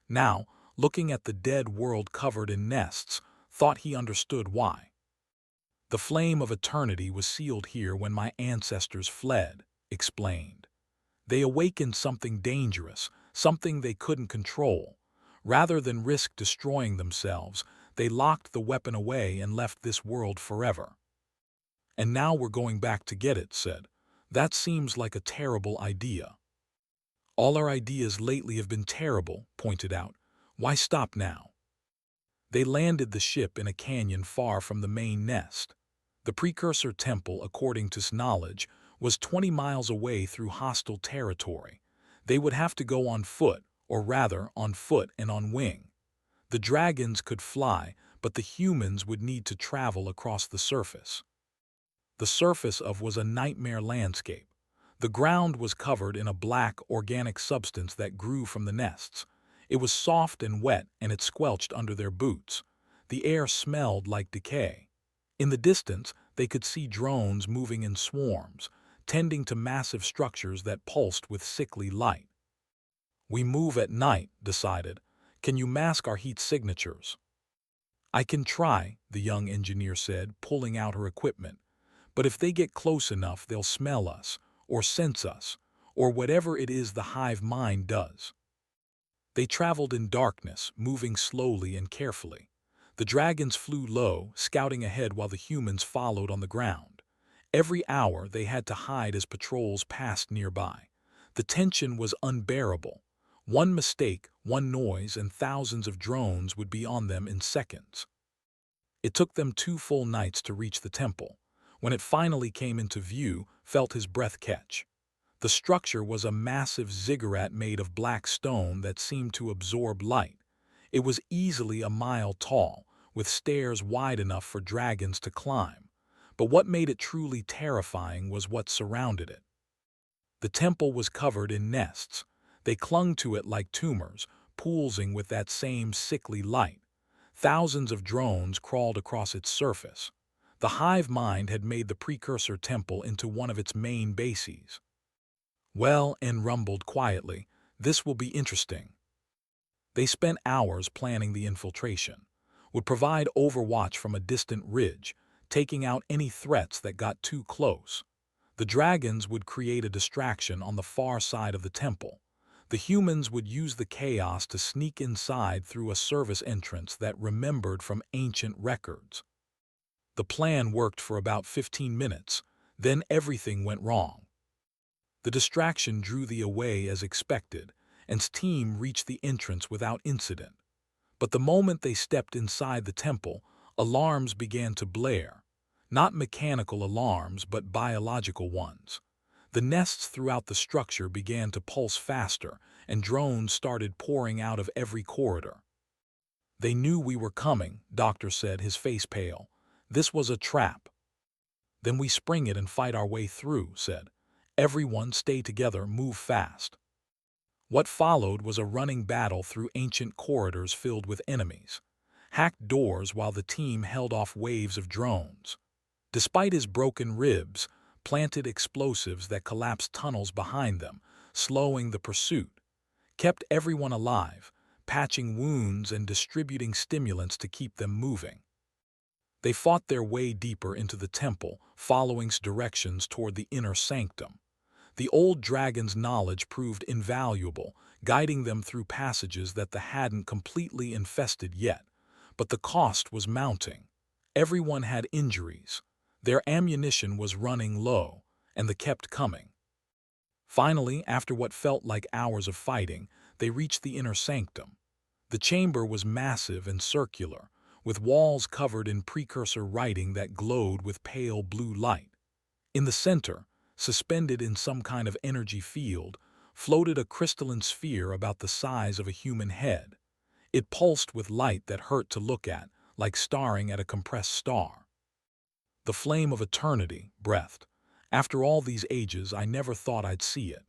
Speaker 1: Now, looking at the dead world covered in nests, thought he understood why. "The flame of eternity was sealed here when my ancestors fled," explained. "They awakened something dangerous, something they couldn't control. Rather than risk destroying themselves, they locked the weapon away and left this world forever. And now we're going back to get it," said. "That seems like a terrible idea." "All our ideas lately have been terrible," pointed out. "Why stop now?" They landed the ship in a canyon far from the main nest. The precursor temple, according to knowledge, was 20 miles away through hostile territory. They would have to go on foot, or rather, on foot and on wing. The dragons could fly, but the humans would need to travel across the surface. The surface of was a nightmare landscape. The ground was covered in a black, organic substance that grew from the nests. It was soft and wet, and it squelched under their boots. The air smelled like decay. In the distance, they could see drones moving in swarms, tending to massive structures that pulsed with sickly light. "We move at night," decided. "Can you mask our heat signatures?" "I can try," the young engineer said, pulling out her equipment. "But if they get close enough, they'll smell us, or sense us, or whatever it is the hive mind does." They traveled in darkness, moving slowly and carefully. The dragons flew low, scouting ahead while the humans followed on the ground. Every hour they had to hide as patrols passed nearby. The tension was unbearable. One mistake, one noise, and thousands of drones would be on them in seconds. It took them 2 full nights to reach the temple. When it finally came into view, felt his breath catch. The structure was a massive ziggurat made of black stone that seemed to absorb light. It was easily a mile tall, with stairs wide enough for dragons to climb. But what made it truly terrifying was what surrounded it. The temple was covered in nests. They clung to it like tumors, pulsing with that same sickly light. Thousands of drones crawled across its surface. The hive mind had made the precursor temple into one of its main bases. "Well," N rumbled quietly, "this will be interesting." They spent hours planning the infiltration. Would provide overwatch from a distant ridge, taking out any threats that got too close. The dragons would create a distraction on the far side of the temple. The humans would use the chaos to sneak inside through a service entrance that remembered from ancient records. The plan worked for about 15 minutes, then everything went wrong. The distraction drew the away as expected, and team reached the entrance without incident. But the moment they stepped inside the temple, alarms began to blare. Not mechanical alarms, but biological ones. The nests throughout the structure began to pulse faster, and drones started pouring out of every corridor. "They knew we were coming," Doctor said, his face pale. "This was a trap." "Then we spring it and fight our way through," said. "Everyone stay together, move fast." What followed was a running battle through ancient corridors filled with enemies. Hacked doors while the team held off waves of drones. Despite his broken ribs, planted explosives that collapsed tunnels behind them, slowing the pursuit. Kept everyone alive, patching wounds and distributing stimulants to keep them moving. They fought their way deeper into the temple, following directions toward the inner sanctum. The old dragon's knowledge proved invaluable, guiding them through passages that they hadn't completely infested yet. But the cost was mounting. Everyone had injuries. Their ammunition was running low, and they kept coming. Finally, after what felt like hours of fighting, they reached the inner sanctum. The chamber was massive and circular, with walls covered in precursor writing that glowed with pale blue light. In the center, suspended in some kind of energy field, floated a crystalline sphere about the size of a human head. It pulsed with light that hurt to look at, like staring at a compressed star. "The flame of eternity," breathed. "After all these ages, I never thought I'd see it."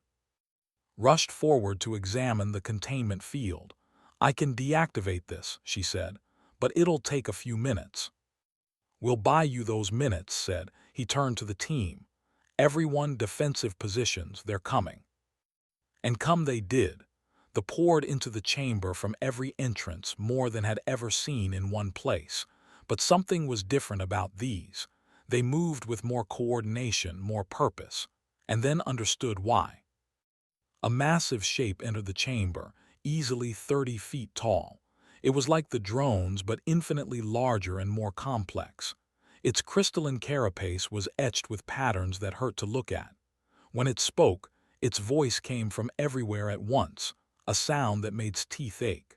Speaker 1: Rushed forward to examine the containment field. "I can deactivate this," she said, "but it'll take a few minutes." "We'll buy you those minutes," said. He turned to the team. "Everyone defensive positions, they're coming." And come they did. They poured into the chamber from every entrance, more than had ever seen in one place. But something was different about these. They moved with more coordination, more purpose, and then understood why. A massive shape entered the chamber, easily 30 feet tall. It was like the drones, but infinitely larger and more complex. Its crystalline carapace was etched with patterns that hurt to look at. When it spoke, its voice came from everywhere at once, a sound that made teeth ache.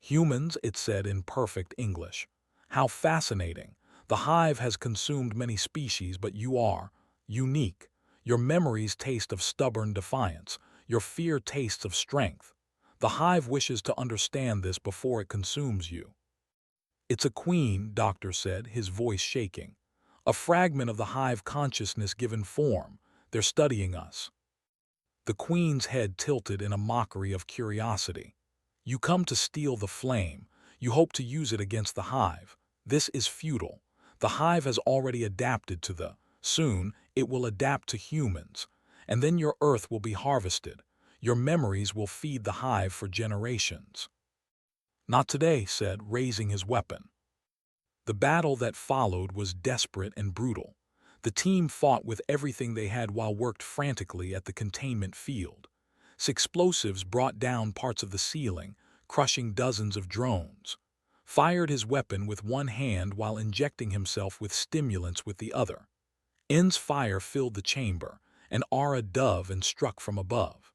Speaker 1: "Humans," it said in perfect English. "How fascinating. The hive has consumed many species, but you are unique. Your memories taste of stubborn defiance. Your fear tastes of strength. The hive wishes to understand this before it consumes you." "It's a queen," Doctor said, his voice shaking. "A fragment of the hive consciousness given form. They're studying us." The queen's head tilted in a mockery of curiosity. "You come to steal the flame. You hope to use it against the hive. This is futile. The hive has already adapted to the. Soon, it will adapt to humans. And then your earth will be harvested. Your memories will feed the hive for generations." "Not today," said, raising his weapon. The battle that followed was desperate and brutal. The team fought with everything they had while worked frantically at the containment field. Explosives brought down parts of the ceiling, crushing dozens of drones. Fired his weapon with one hand while injecting himself with stimulants with the other. N's fire filled the chamber, and Aura dove and struck from above.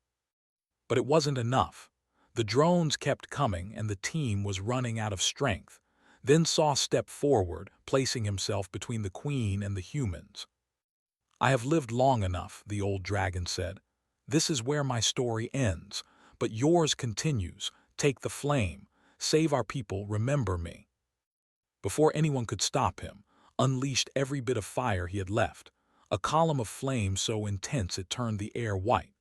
Speaker 1: But it wasn't enough. The drones kept coming and the team was running out of strength. Then Saw stepped forward, placing himself between the queen and the humans. "I have lived long enough," the old dragon said. "This is where my story ends, but yours continues. Take the flame. Save our people, remember me." Before anyone could stop him, unleashed every bit of fire he had left, a column of flame so intense it turned the air white.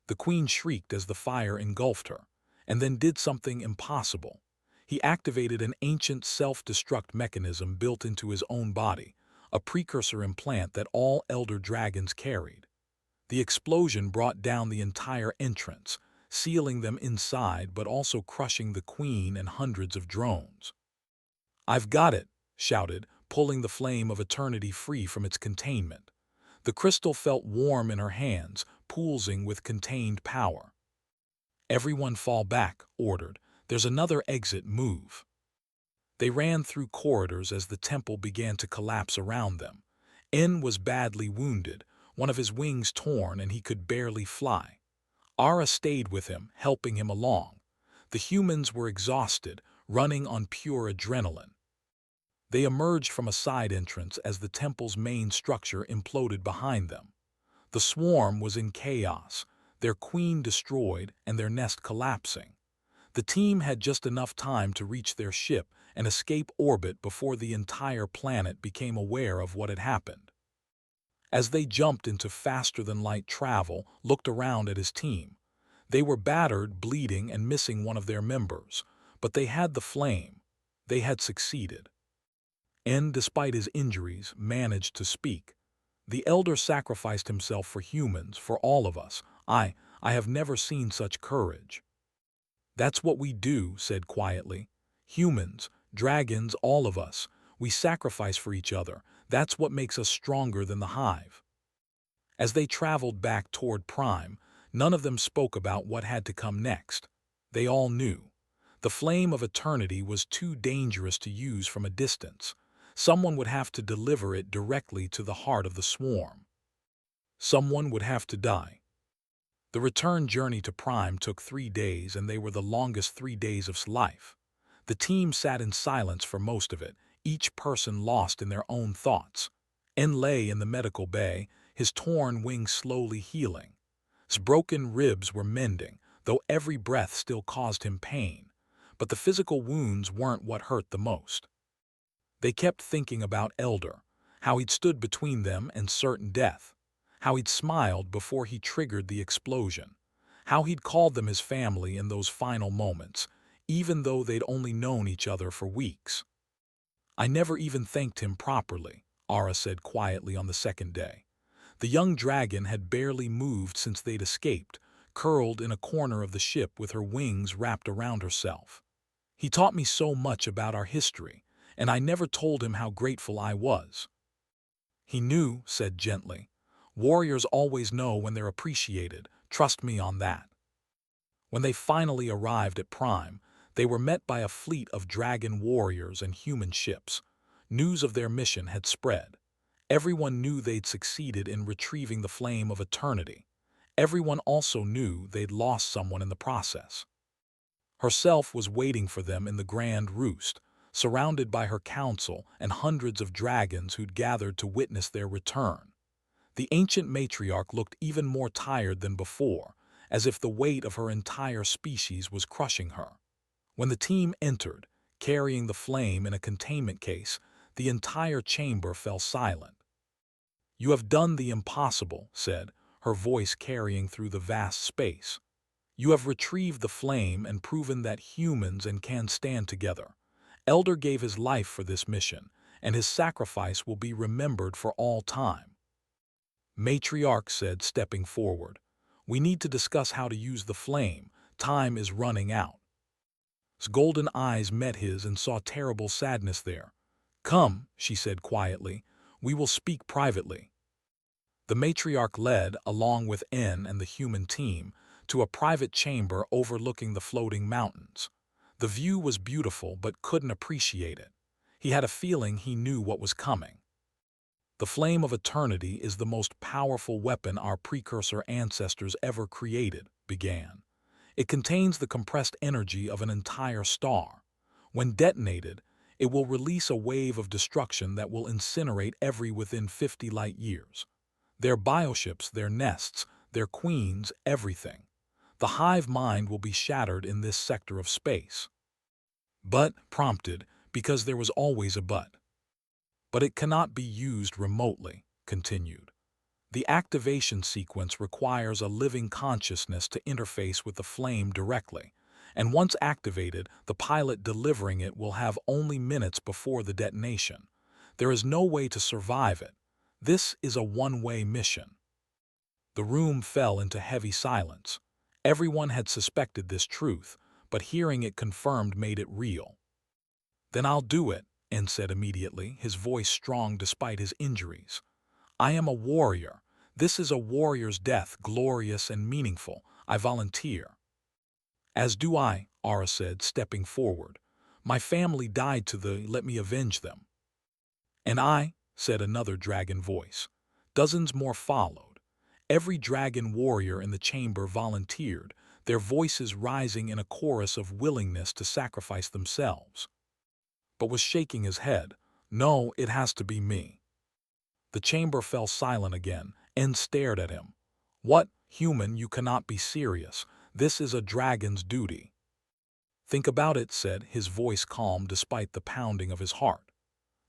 Speaker 1: The queen shrieked as the fire engulfed her, and then did something impossible. He activated an ancient self-destruct mechanism built into his own body, a precursor implant that all elder dragons carried. The explosion brought down the entire entrance, sealing them inside but also crushing the queen and hundreds of drones. "I've got it," shouted, pulling the flame of eternity free from its containment. The crystal felt warm in her hands, pulsing with contained power. "Everyone fall back," ordered. "There's another exit, move." They ran through corridors as the temple began to collapse around them. N was badly wounded, one of his wings torn and he could barely fly. Ara stayed with him, helping him along. The humans were exhausted, running on pure adrenaline. They emerged from a side entrance as the temple's main structure imploded behind them. The swarm was in chaos, their queen destroyed and their nest collapsing. The team had just enough time to reach their ship and escape orbit before the entire planet became aware of what had happened. As they jumped into faster-than-light travel, looked around at his team. They were battered, bleeding, and missing one of their members, but they had the flame. They had succeeded. N, despite his injuries, managed to speak. "The elder sacrificed himself for humans, for all of us. I have never seen such courage." "That's what we do," said quietly. "Humans, dragons, all of us. We sacrifice for each other. That's what makes us stronger than the hive." As they traveled back toward Prime, none of them spoke about what had to come next. They all knew. The flame of eternity was too dangerous to use from a distance. Someone would have to deliver it directly to the heart of the swarm. Someone would have to die. The return journey to Prime took 3 days, and they were the longest 3 days of life. The team sat in silence for most of it, each person lost in their own thoughts. En lay in the medical bay, his torn wings slowly healing. His broken ribs were mending, though every breath still caused him pain. But the physical wounds weren't what hurt the most. They kept thinking about Elder, how he'd stood between them and certain death. How he'd smiled before he triggered the explosion. How he'd called them his family in those final moments, even though they'd only known each other for weeks. "I never even thanked him properly," Ara said quietly on the second day. The young dragon had barely moved since they'd escaped, curled in a corner of the ship with her wings wrapped around herself. "He taught me so much about our history, and I never told him how grateful I was." "He knew," said gently. "Warriors always know when they're appreciated. Trust me on that." When they finally arrived at Prime, they were met by a fleet of dragon warriors and human ships. News of their mission had spread. Everyone knew they'd succeeded in retrieving the flame of eternity. Everyone also knew they'd lost someone in the process. Herself was waiting for them in the Grand Roost, surrounded by her council and hundreds of dragons who'd gathered to witness their return. The ancient matriarch looked even more tired than before, as if the weight of her entire species was crushing her. When the team entered, carrying the flame in a containment case, the entire chamber fell silent. "You have done the impossible," said, her voice carrying through the vast space. "You have retrieved the flame and proven that humans and can stand together. Elder gave his life for this mission, and his sacrifice will be remembered for all time." Matriarch said, stepping forward. "We need to discuss how to use the flame. Time is running out." His golden eyes met his and saw terrible sadness there. "Come," she said quietly, "we will speak privately." The matriarch led, along with N and the human team, to a private chamber overlooking the floating mountains. The view was beautiful but couldn't appreciate it. He had a feeling he knew what was coming. "The flame of eternity is the most powerful weapon our precursor ancestors ever created," began. "It contains the compressed energy of an entire star. When detonated, it will release a wave of destruction that will incinerate every within 50 light years. Their bioships, their nests, their queens, everything. The hive mind will be shattered in this sector of space." But prompted, because there was always a but. "But it cannot be used remotely," continued. "The activation sequence requires a living consciousness to interface with the flame directly, and once activated, the pilot delivering it will have only minutes before the detonation. There is no way to survive it. This is a one-way mission." The room fell into heavy silence. Everyone had suspected this truth, but hearing it confirmed made it real. "Then I'll do it," N said immediately, his voice strong despite his injuries. "I am a warrior. This is a warrior's death, glorious and meaningful. I volunteer." "As do I," Aura said, stepping forward. "My family died to let me avenge them." "And I," said another dragon voice. Dozens more followed. Every dragon warrior in the chamber volunteered, their voices rising in a chorus of willingness to sacrifice themselves. But was shaking his head. "No, it has to be me." The chamber fell silent again, and stared at him. "What, human, you cannot be serious. This is a dragon's duty." "Think about it," said, his voice calm despite the pounding of his heart.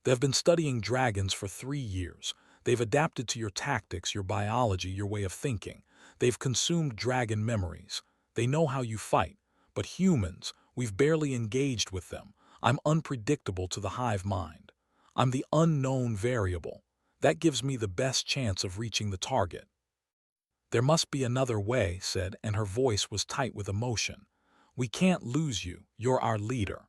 Speaker 1: "They've been studying dragons for 3 years. They've adapted to your tactics, your biology, your way of thinking. They've consumed dragon memories. They know how you fight. But humans, we've barely engaged with them. I'm unpredictable to the hive mind. I'm the unknown variable. That gives me the best chance of reaching the target." "There must be another way," said, and her voice was tight with emotion. "We can't lose you. You're our leader."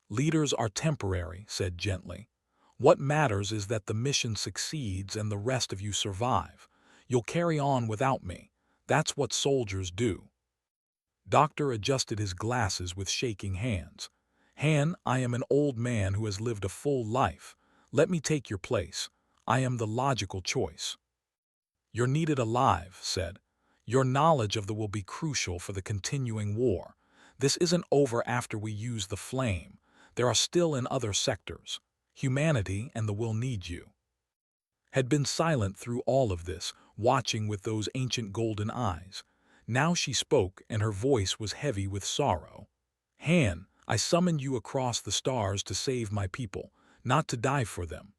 Speaker 1: "Leaders are temporary," said gently. "What matters is that the mission succeeds and the rest of you survive. You'll carry on without me. That's what soldiers do." Doctor adjusted his glasses with shaking hands. "Han, I am an old man who has lived a full life. Let me take your place. I am the logical choice." "You're needed alive," said. "Your knowledge of the will be crucial for the continuing war. This isn't over after we use the flame. There are still in other sectors. Humanity and the will need you." Had been silent through all of this, watching with those ancient golden eyes. Now she spoke, and her voice was heavy with sorrow. "Han, I summoned you across the stars to save my people, not to die for them."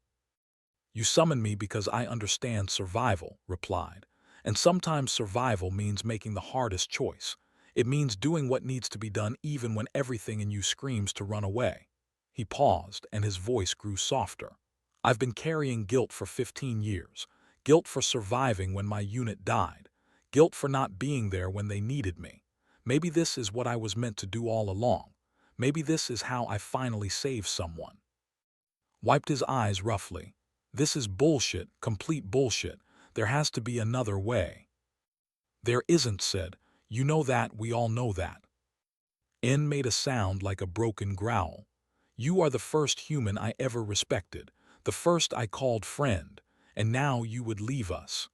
Speaker 1: "You summoned me because I understand survival," replied. "And sometimes survival means making the hardest choice. It means doing what needs to be done even when everything in you screams to run away." He paused, and his voice grew softer. "I've been carrying guilt for 15 years. Guilt for surviving when my unit died. Guilt for not being there when they needed me. Maybe this is what I was meant to do all along. Maybe this is how I finally save someone." Wiped his eyes roughly. "This is bullshit, complete bullshit. There has to be another way." "There isn't," said. "You know that, we all know that." N made a sound like a broken growl. "You are the first human I ever respected, the first I called friend, and now you would leave us."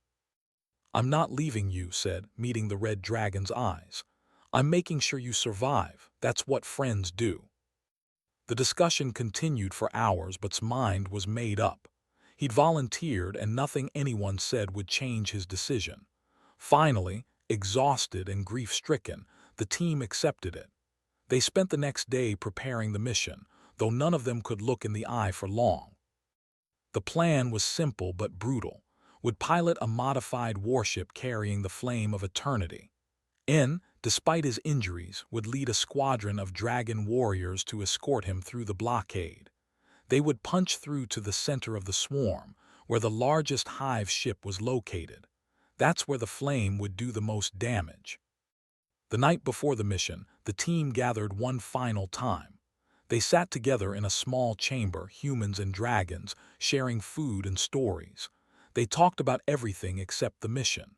Speaker 1: "I'm not leaving you," said, meeting the red dragon's eyes. "I'm making sure you survive. That's what friends do." The discussion continued for hours, but's mind was made up. He'd volunteered, and nothing anyone said would change his decision. Finally, exhausted and grief-stricken, the team accepted it. They spent the next day preparing the mission, though none of them could look in the eye for long. The plan was simple but brutal. would pilot a modified warship carrying the flame of eternity. N, despite his injuries, would lead a squadron of dragon warriors to escort him through the blockade. They would punch through to the center of the swarm, where the largest hive ship was located. That's where the flame would do the most damage. The night before the mission, the team gathered one final time. They sat together in a small chamber, humans and dragons, sharing food and stories. They talked about everything except the mission.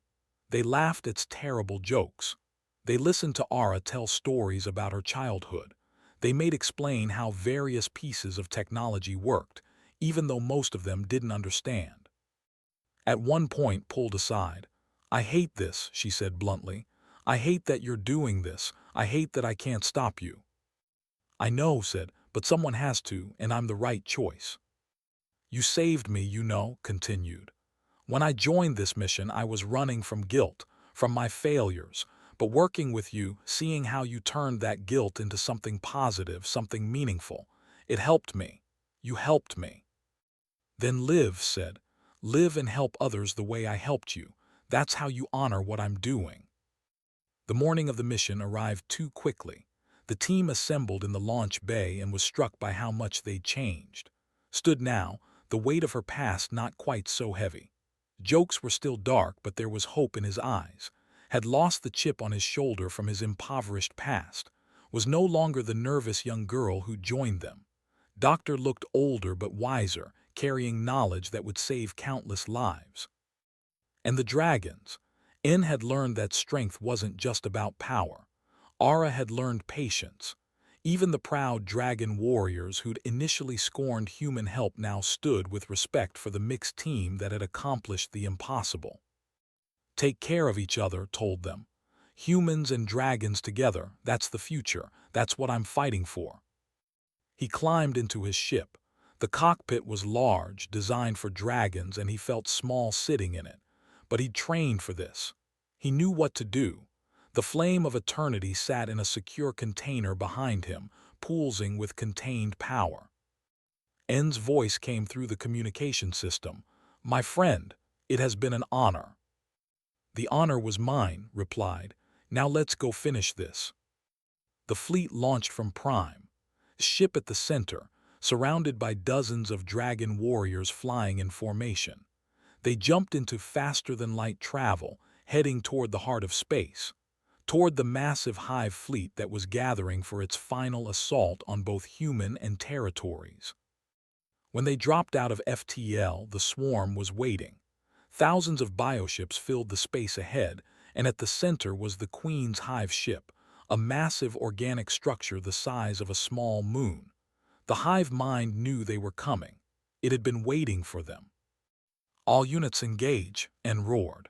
Speaker 1: They laughed at terrible jokes. They listened to Ara tell stories about her childhood. They made explain how various pieces of technology worked, even though most of them didn't understand. At one point, pulled aside, "I hate this," she said bluntly. "I hate that you're doing this. I hate that I can't stop you." "I know," said, "but someone has to, and I'm the right choice." "You saved me, you know," continued. "When I joined this mission, I was running from guilt, from my failures. But working with you, seeing how you turned that guilt into something positive, something meaningful, it helped me. You helped me." "Then live," said. "Live and help others the way I helped you. That's how you honor what I'm doing." The morning of the mission arrived too quickly. The team assembled in the launch bay and was struck by how much they'd changed. Stood now, the weight of her past not quite so heavy. Jokes were still dark, but there was hope in his eyes. Had lost the chip on his shoulder from his impoverished past. Was no longer the nervous young girl who joined them. Doctor looked older but wiser, carrying knowledge that would save countless lives. And the dragons. N had learned that strength wasn't just about power. Ara had learned patience. Even the proud dragon warriors who'd initially scorned human help now stood with respect for the mixed team that had accomplished the impossible. "Take care of each other," told them. "Humans and dragons together, that's the future. That's what I'm fighting for." He climbed into his ship. The cockpit was large, designed for dragons, and he felt small sitting in it. But he'd trained for this. He knew what to do. The flame of eternity sat in a secure container behind him, pulsing with contained power. N's voice came through the communication system. "My friend, it has been an honor." "The honor was mine," replied. "Now let's go finish this." The fleet launched from Prime. Ship at the center, surrounded by dozens of dragon warriors flying in formation. They jumped into faster-than-light travel, heading toward the heart of space, toward the massive hive fleet that was gathering for its final assault on both human and territories. When they dropped out of FTL, the swarm was waiting. Thousands of bioships filled the space ahead, and at the center was the Queen's hive ship, a massive organic structure the size of a small moon. The hive mind knew they were coming. It had been waiting for them. "All units engage," and roared.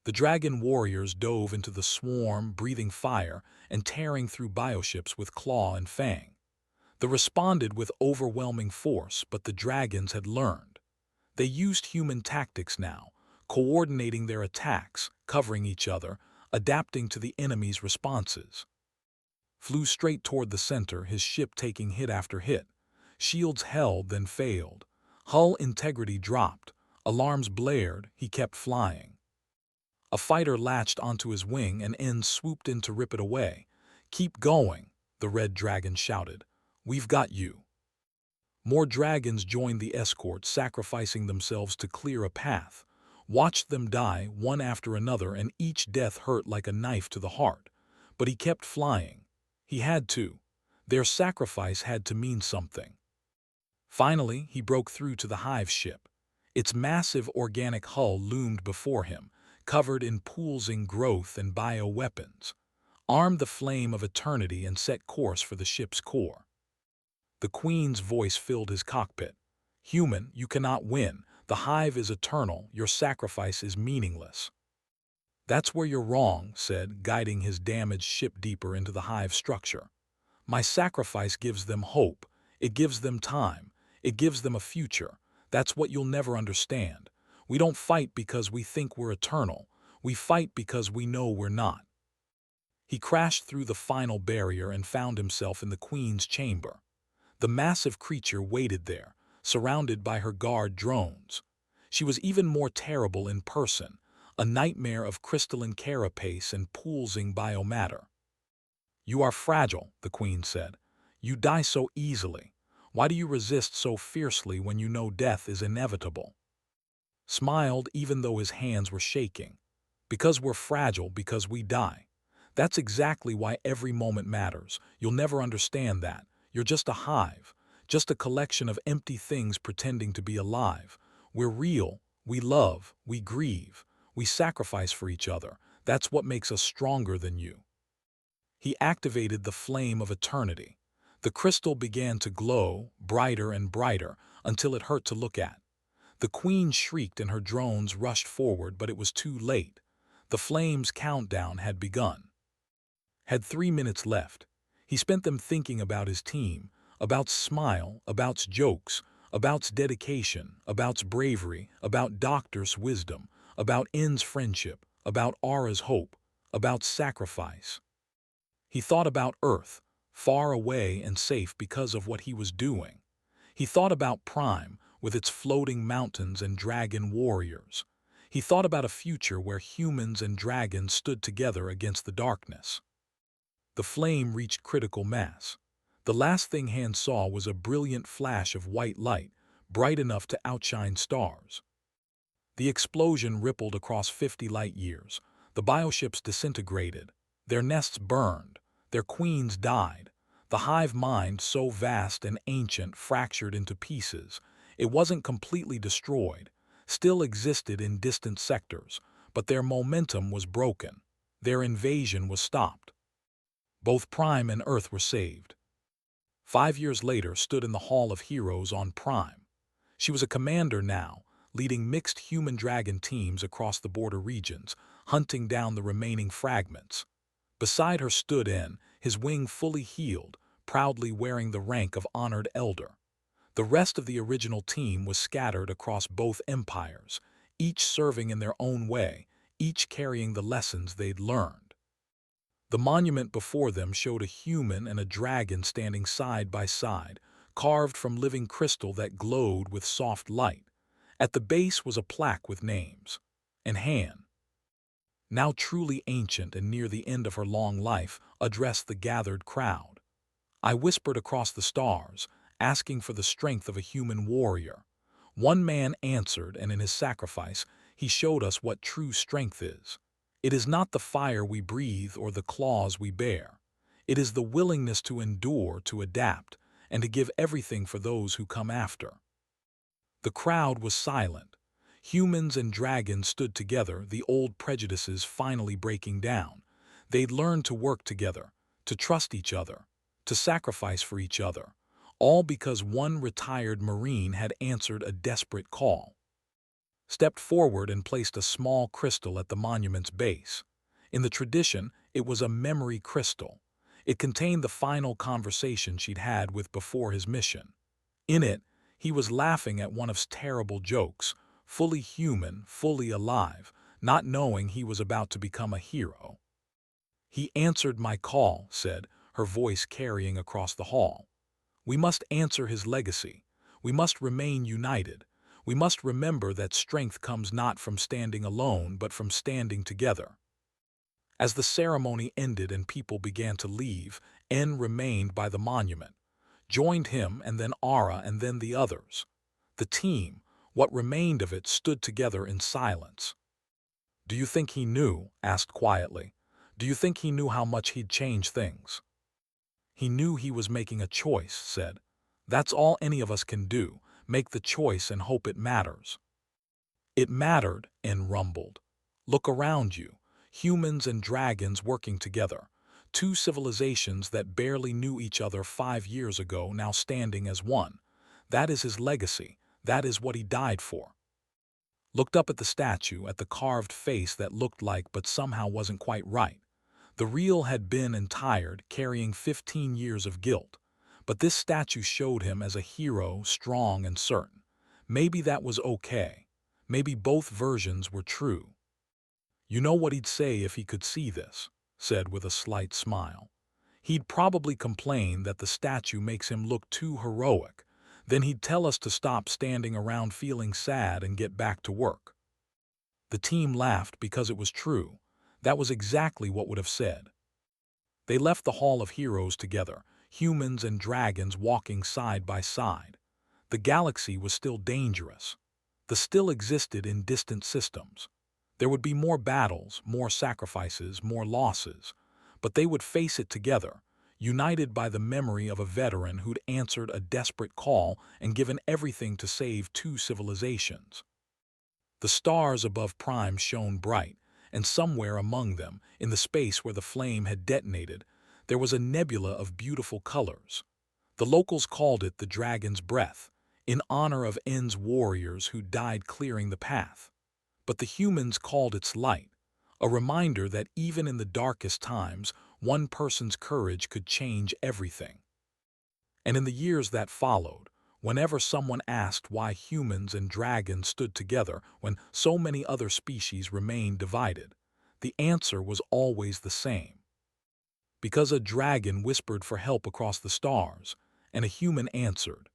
Speaker 1: The dragon warriors dove into the swarm, breathing fire and tearing through bioships with claw and fang. They responded with overwhelming force, but the dragons had learned. They used human tactics now, coordinating their attacks, covering each other, adapting to the enemy's responses. Flew straight toward the center, his ship taking hit after hit. Shields held, then failed. Hull integrity dropped. Alarms blared. He kept flying. A fighter latched onto his wing and N swooped in to rip it away. "Keep going," the red dragon shouted. "We've got you." More dragons joined the escort, sacrificing themselves to clear a path. Watched them die, one after another, and each death hurt like a knife to the heart. But he kept flying. He had to. Their sacrifice had to mean something. Finally, he broke through to the hive ship. Its massive organic hull loomed before him, covered in pulsing growth and bioweapons. Armed the flame of eternity and set course for the ship's core. The Queen's voice filled his cockpit. "Human, you cannot win. The hive is eternal. Your sacrifice is meaningless." "That's where you're wrong," said, guiding his damaged ship deeper into the hive structure. "My sacrifice gives them hope. It gives them time. It gives them a future. That's what you'll never understand. We don't fight because we think we're eternal. We fight because we know we're not." He crashed through the final barrier and found himself in the Queen's chamber. The massive creature waited there, surrounded by her guard drones. She was even more terrible in person, a nightmare of crystalline carapace and pulsing biomatter. "You are fragile," the queen said. "You die so easily. Why do you resist so fiercely when you know death is inevitable?" Smiled even though his hands were shaking. "Because we're fragile, because we die. That's exactly why every moment matters. You'll never understand that. You're just a hive, just a collection of empty things pretending to be alive. We're real, we love, we grieve, we sacrifice for each other. That's what makes us stronger than you." He activated the flame of eternity. The crystal began to glow, brighter and brighter, until it hurt to look at. The queen shrieked and her drones rushed forward, but it was too late. The flame's countdown had begun. Had 3 minutes left. He spent them thinking about his team, about Smile, about jokes, about dedication, about bravery, about Doctor's wisdom, about N's friendship, about Aura's hope, about sacrifice. He thought about Earth, far away and safe because of what he was doing. He thought about Prime, with its floating mountains and dragon warriors. He thought about a future where humans and dragons stood together against the darkness. The flame reached critical mass. The last thing Han saw was a brilliant flash of white light, bright enough to outshine stars. The explosion rippled across 50 light-years. The bioships disintegrated. Their nests burned. Their queens died. The hive mind, so vast and ancient, fractured into pieces. It wasn't completely destroyed, still existed in distant sectors, but their momentum was broken. Their invasion was stopped. Both Prime and Earth were saved. 5 years later stood in the Hall of Heroes on Prime. She was a commander now, leading mixed human-dragon teams across the border regions, hunting down the remaining fragments. Beside her stood N, his wing fully healed, proudly wearing the rank of Honored Elder. The rest of the original team was scattered across both empires, each serving in their own way, each carrying the lessons they'd learned. The monument before them showed a human and a dragon standing side by side, carved from living crystal that glowed with soft light. At the base was a plaque with names. And Han, now truly ancient and near the end of her long life, addressed the gathered crowd. "I whispered across the stars, asking for the strength of a human warrior. One man answered, and in his sacrifice, he showed us what true strength is. It is not the fire we breathe or the claws we bear. It is the willingness to endure, to adapt, and to give everything for those who come after." The crowd was silent. Humans and dragons stood together, the old prejudices finally breaking down. They'd learned to work together, to trust each other, to sacrifice for each other, all because one retired Marine had answered a desperate call. Stepped forward and placed a small crystal at the monument's base. In the tradition, it was a memory crystal. It contained the final conversation she'd had with before his mission. In it, he was laughing at one of his terrible jokes, fully human, fully alive, not knowing he was about to become a hero. "He answered my call," said, her voice carrying across the hall. "We must answer his legacy. We must remain united. We must remember that strength comes not from standing alone, but from standing together." As the ceremony ended and people began to leave, N remained by the monument, joined him and then Aura and then the others. The team, what remained of it, stood together in silence. "Do you think he knew?" asked quietly. "Do you think he knew how much he'd change things?" "He knew he was making a choice," said. "That's all any of us can do, make the choice and hope it matters." "It mattered," N rumbled. "Look around you. Humans and dragons working together. Two civilizations that barely knew each other 5 years ago now standing as one. That is his legacy. That is what he died for." Looked up at the statue, at the carved face that looked like but somehow wasn't quite right. The real had been and tired, carrying 15 years of guilt. But this statue showed him as a hero, strong and certain. Maybe that was okay. Maybe both versions were true. "You know what he'd say if he could see this," said with a slight smile. "He'd probably complain that the statue makes him look too heroic, Then he'd tell us to stop standing around feeling sad and get back to work. The team laughed because it was true. That was exactly what would have said. They left the Hall of Heroes together, humans and dragons walking side by side. The galaxy was still dangerous. The still existed in distant systems. There would be more battles, more sacrifices, more losses, but they would face it together, united by the memory of a veteran who'd answered a desperate call and given everything to save two civilizations. The stars above Prime shone bright, and somewhere among them, in the space where the flame had detonated, there was a nebula of beautiful colors. The locals called it the Dragon's Breath, in honor of N's warriors who died clearing the path. But the humans called its light, a reminder that even in the darkest times, one person's courage could change everything. And in the years that followed, whenever someone asked why humans and dragons stood together when so many other species remained divided, the answer was always the same. Because a dragon whispered for help across the stars, and a human answered,